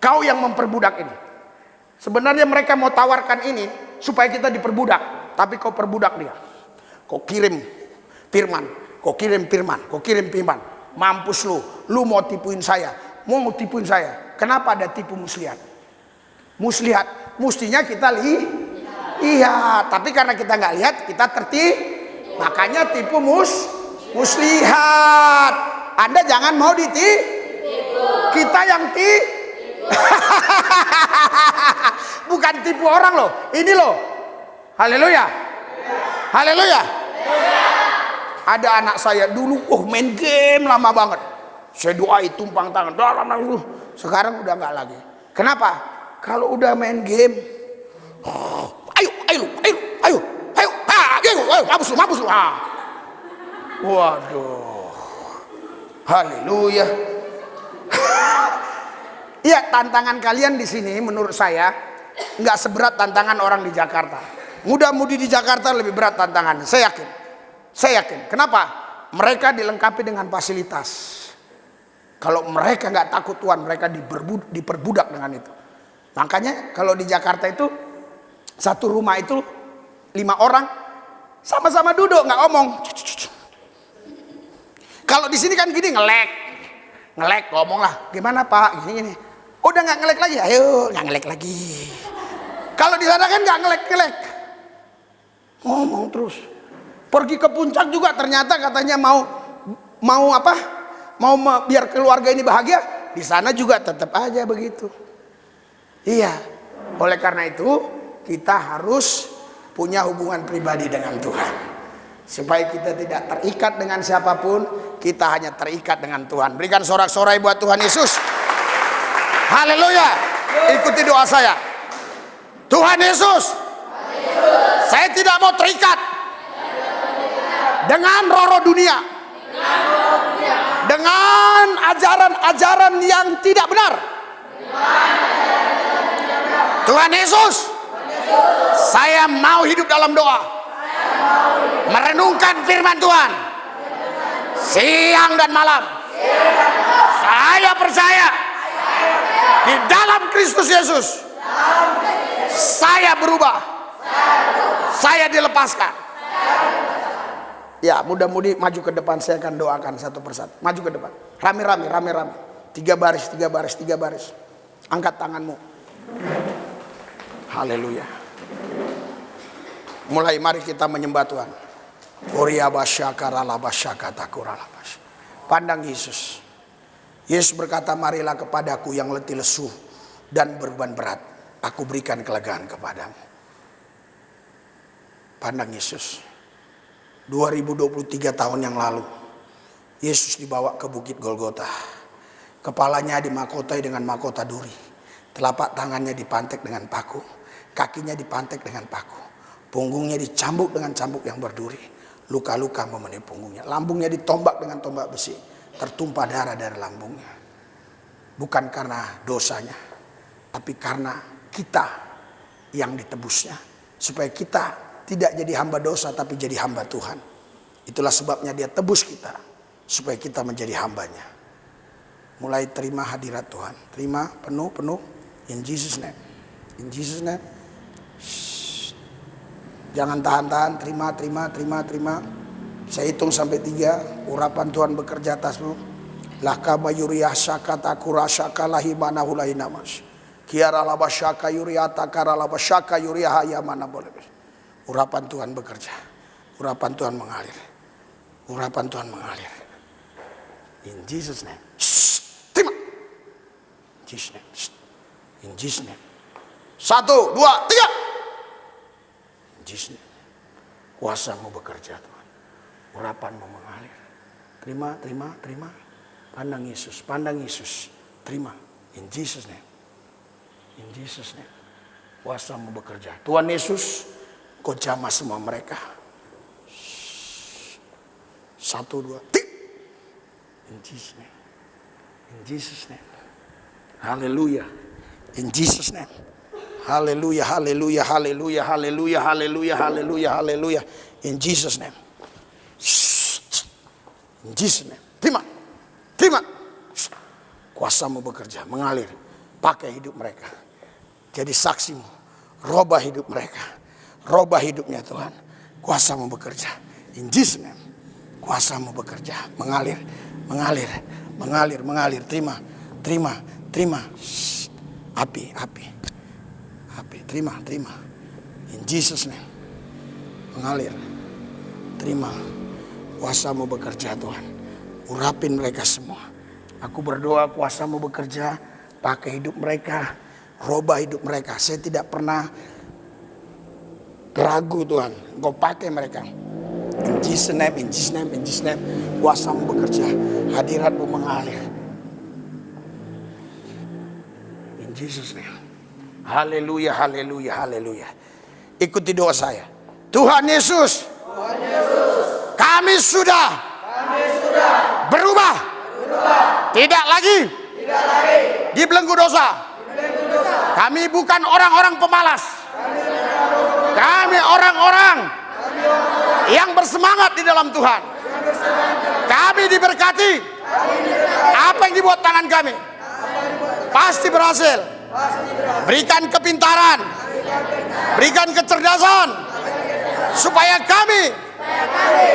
Kau yang memperbudak ini. Sebenarnya mereka mau tawarkan ini supaya kita diperbudak, tapi kau perbudak dia. Kau kirim firman, kau kirim firman. Mampus lu mau tipuin saya, Kenapa ada tipu muslihat? Muslihat, mestinya kita lihat, tapi karena kita nggak lihat, kita makanya tipu muslihat. Anda jangan mau ditipu, kita yang bukan tipu orang loh, ini loh. Haleluya, haleluya. Ada anak saya dulu, main game lama banget. Saya doai tumpang tangan, sekarang udah nggak lagi. Kenapa? Kalau udah main game, ayo, mampus lu. Waduh, haleluya. Iya, tantangan kalian di sini menurut saya nggak seberat tantangan orang di Jakarta. Mudah-mudi di Jakarta lebih berat tantangannya, saya yakin. Kenapa? Mereka dilengkapi dengan fasilitas. Kalau mereka nggak takut Tuhan, mereka diperbudak dengan itu. Makanya kalau di Jakarta itu satu rumah itu 5 orang sama-sama duduk nggak omong. Kalau di sini kan gini ngelek ngomong lah, gimana Pak, gini. Udah nggak ngelek lagi, ayo nggak ngelek lagi. Kalau di sana kan nggak ngelek, ngomong terus. Pergi ke puncak juga ternyata katanya mau apa? Mau biar keluarga ini bahagia, di sana juga tetap aja begitu. Iya, oleh karena itu kita harus punya hubungan pribadi dengan Tuhan. Supaya kita tidak terikat dengan siapapun, kita hanya terikat dengan Tuhan. Berikan sorak-sorai buat Tuhan Yesus. Haleluya. Ikuti doa saya. Tuhan Yesus, saya tidak mau terikat dengan roh-roh dunia, dengan ajaran-ajaran yang tidak benar. Tuhan Yesus, saya mau hidup dalam doa, merenungkan firman Tuhan siang dan malam. Saya percaya di dalam Kristus Yesus saya berubah, saya dilepaskan. Ya, mudah-mudi maju ke depan, saya akan doakan satu persatu. Maju ke depan, rame-rame. 3 baris. Angkat tanganmu. Haleluya. Mulai, mari kita menyembah Tuhan. Pandang Yesus. Yesus berkata, marilah kepadaku yang letih lesu dan beban berat, aku berikan kelegaan kepadamu. Pandang Yesus. 2023 tahun yang lalu, Yesus dibawa ke Bukit Golgota. Kepalanya dimahkotai dengan mahkota duri. Telapak tangannya dipantek dengan paku. Kakinya dipantek dengan paku. Punggungnya dicambuk dengan cambuk yang berduri. Luka-luka memenuhi punggungnya. Lambungnya ditombak dengan tombak besi. Tertumpah darah dari lambungnya. Bukan karena dosanya, tapi karena kita yang ditebusnya. Supaya kita tidak jadi hamba dosa, tapi jadi hamba Tuhan. Itulah sebabnya dia tebus kita, supaya kita menjadi hambanya. Mulai terima hadirat Tuhan. Terima penuh. In Jesus name. In Jesus name. Jangan tahan-tahan. Terima. Saya hitung sampai 3. Urapan Tuhan bekerja atasmu. Lakaba yuriyah syakata kurashaka lahimana hulahinamas. Kiara labasyaka yuriyata kara labasyaka yuriyah hayamana boleh. Urapan Tuhan bekerja. Urapan Tuhan mengalir. In Jesus name. Terima. Jesus name. In Jesus name. 1, 2, 3. In Jesus name. Kuasa-Mu bekerja Tuhan. Urapan-Mu mengalir. Terima, terima, terima. Pandang Yesus, pandang Yesus. Terima. In Jesus name. In Jesus name. Kuasa-Mu bekerja. Tuhan Yesus, Kau jamah semua mereka. 1, 2, 3. In Jesus name. In Jesus name. Haleluya. In Jesus name. Haleluya, haleluya, haleluya, haleluya, haleluya, haleluya, haleluya. In Jesus name. In Jesus name. Terima. Terima. Kuasa-Mu bekerja, mengalir. Pakai hidup mereka. Jadi saksi-Mu. Robah hidup mereka. Robah hidupnya Tuhan. Kuasa-Mu bekerja. In Jesus name. Kuasa-Mu bekerja. Mengalir. Mengalir. Mengalir. Mengalir. Terima. Terima. Terima. Api. Api. Api. Terima. Terima. In Jesus name. Mengalir. Terima. Kuasa-Mu bekerja Tuhan. Urapin mereka semua. Aku berdoa kuasa-Mu bekerja. Pakai hidup mereka. Robah hidup mereka. Saya tidak pernah ragu Tuhan. Engkau pakai mereka. In Jesus name, in Jesus name, in Jesus name. Kuasa-Mu bekerja. Hadirat-Mu mengalir. In Jesus name. Haleluya, haleluya, haleluya. Ikuti doa saya. Tuhan Yesus. Kami sudah berubah. Tidak lagi dibelenggu dosa. Kami bukan orang-orang pemalas. Kami orang-orang yang bersemangat di dalam Tuhan. Kami diberkati. Apa yang dibuat tangan kami pasti berhasil. Berikan kepintaran, berikan kecerdasan, supaya kami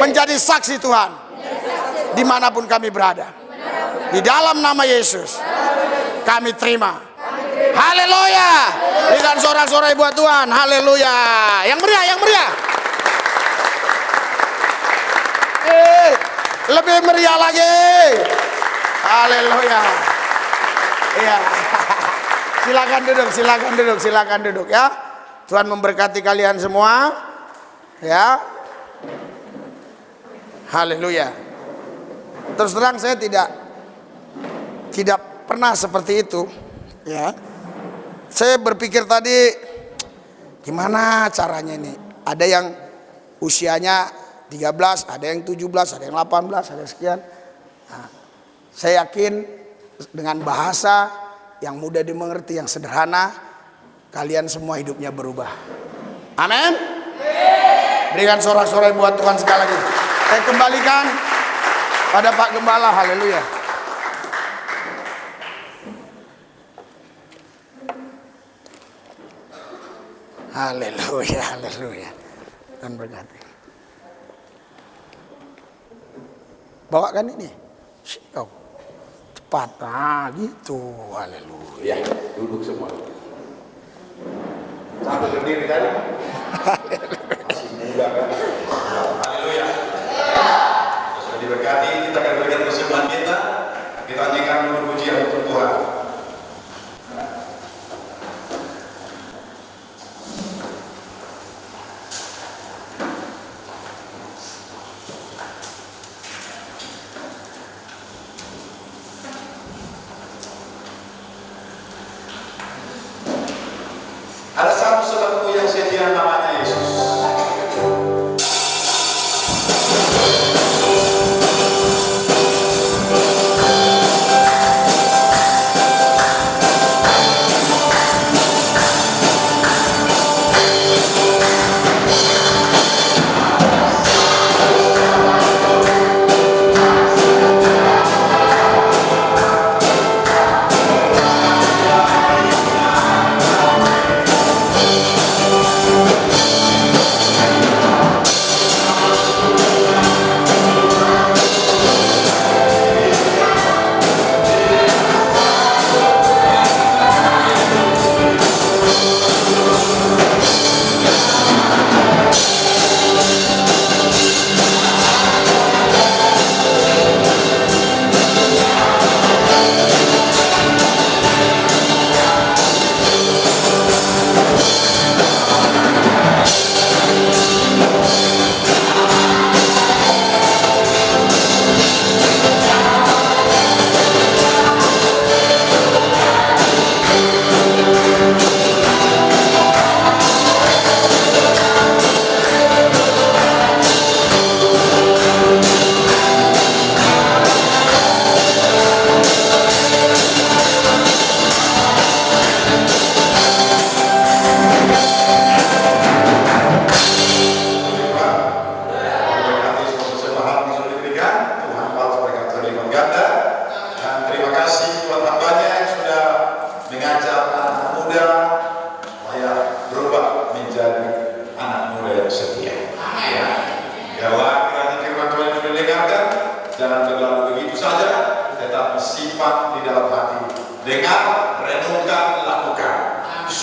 menjadi saksi Tuhan dimanapun kami berada. Di dalam nama Yesus kami terima. Haleluya. Berikan sorak-sorai buat Tuhan. Haleluya. Yang meriah, yang meriah. Lebih meriah lagi. Haleluya. Iya. Silakan duduk, silakan duduk, silakan duduk ya. Tuhan memberkati kalian semua. Ya. Haleluya. Terus terang saya tidak pernah seperti itu, ya. Saya berpikir tadi gimana caranya ini? Ada yang usianya 13, ada yang 17, ada yang 18, ada yang sekian. Nah, saya yakin dengan bahasa yang mudah dimengerti, yang sederhana, kalian semua hidupnya berubah. Amin. Berikan sorak-sorai buat Tuhan sekali lagi. Saya kembalikan pada Pak Gembala. Haleluya. Haleluya, haleluya. Tuhan berkati. Bawakan ini. Kau cepat, gitu. Haleluya. Ya, duduk semua. Sampai berdiri tadi. Masih muda kan? Haleluya. Sudah diberkati, kita akan berikan persembahan kita. Kita nyanyikan pujian untuk Tuhan. Ada satu lagu yang setia namanya Yesus.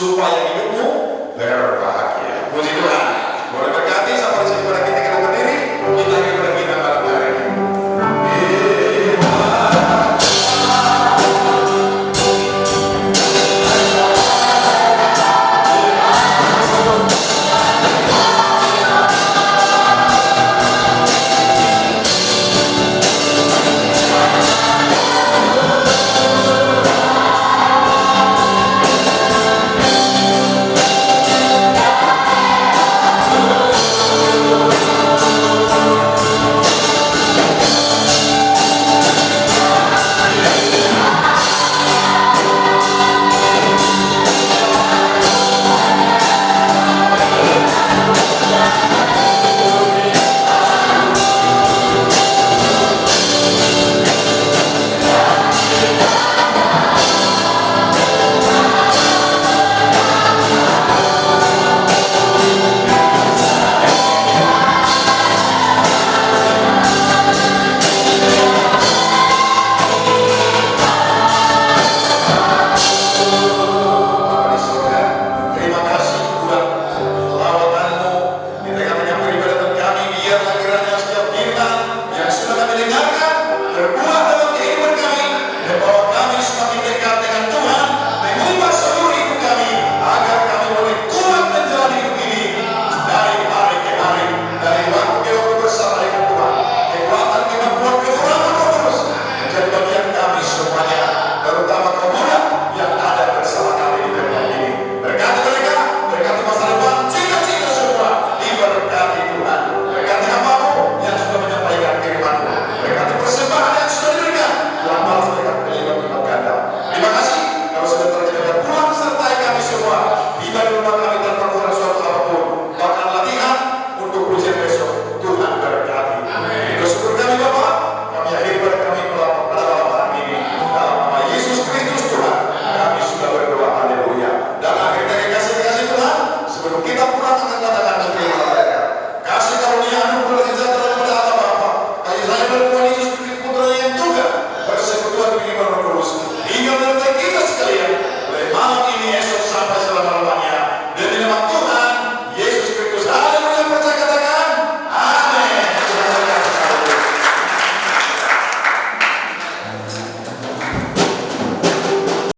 supaya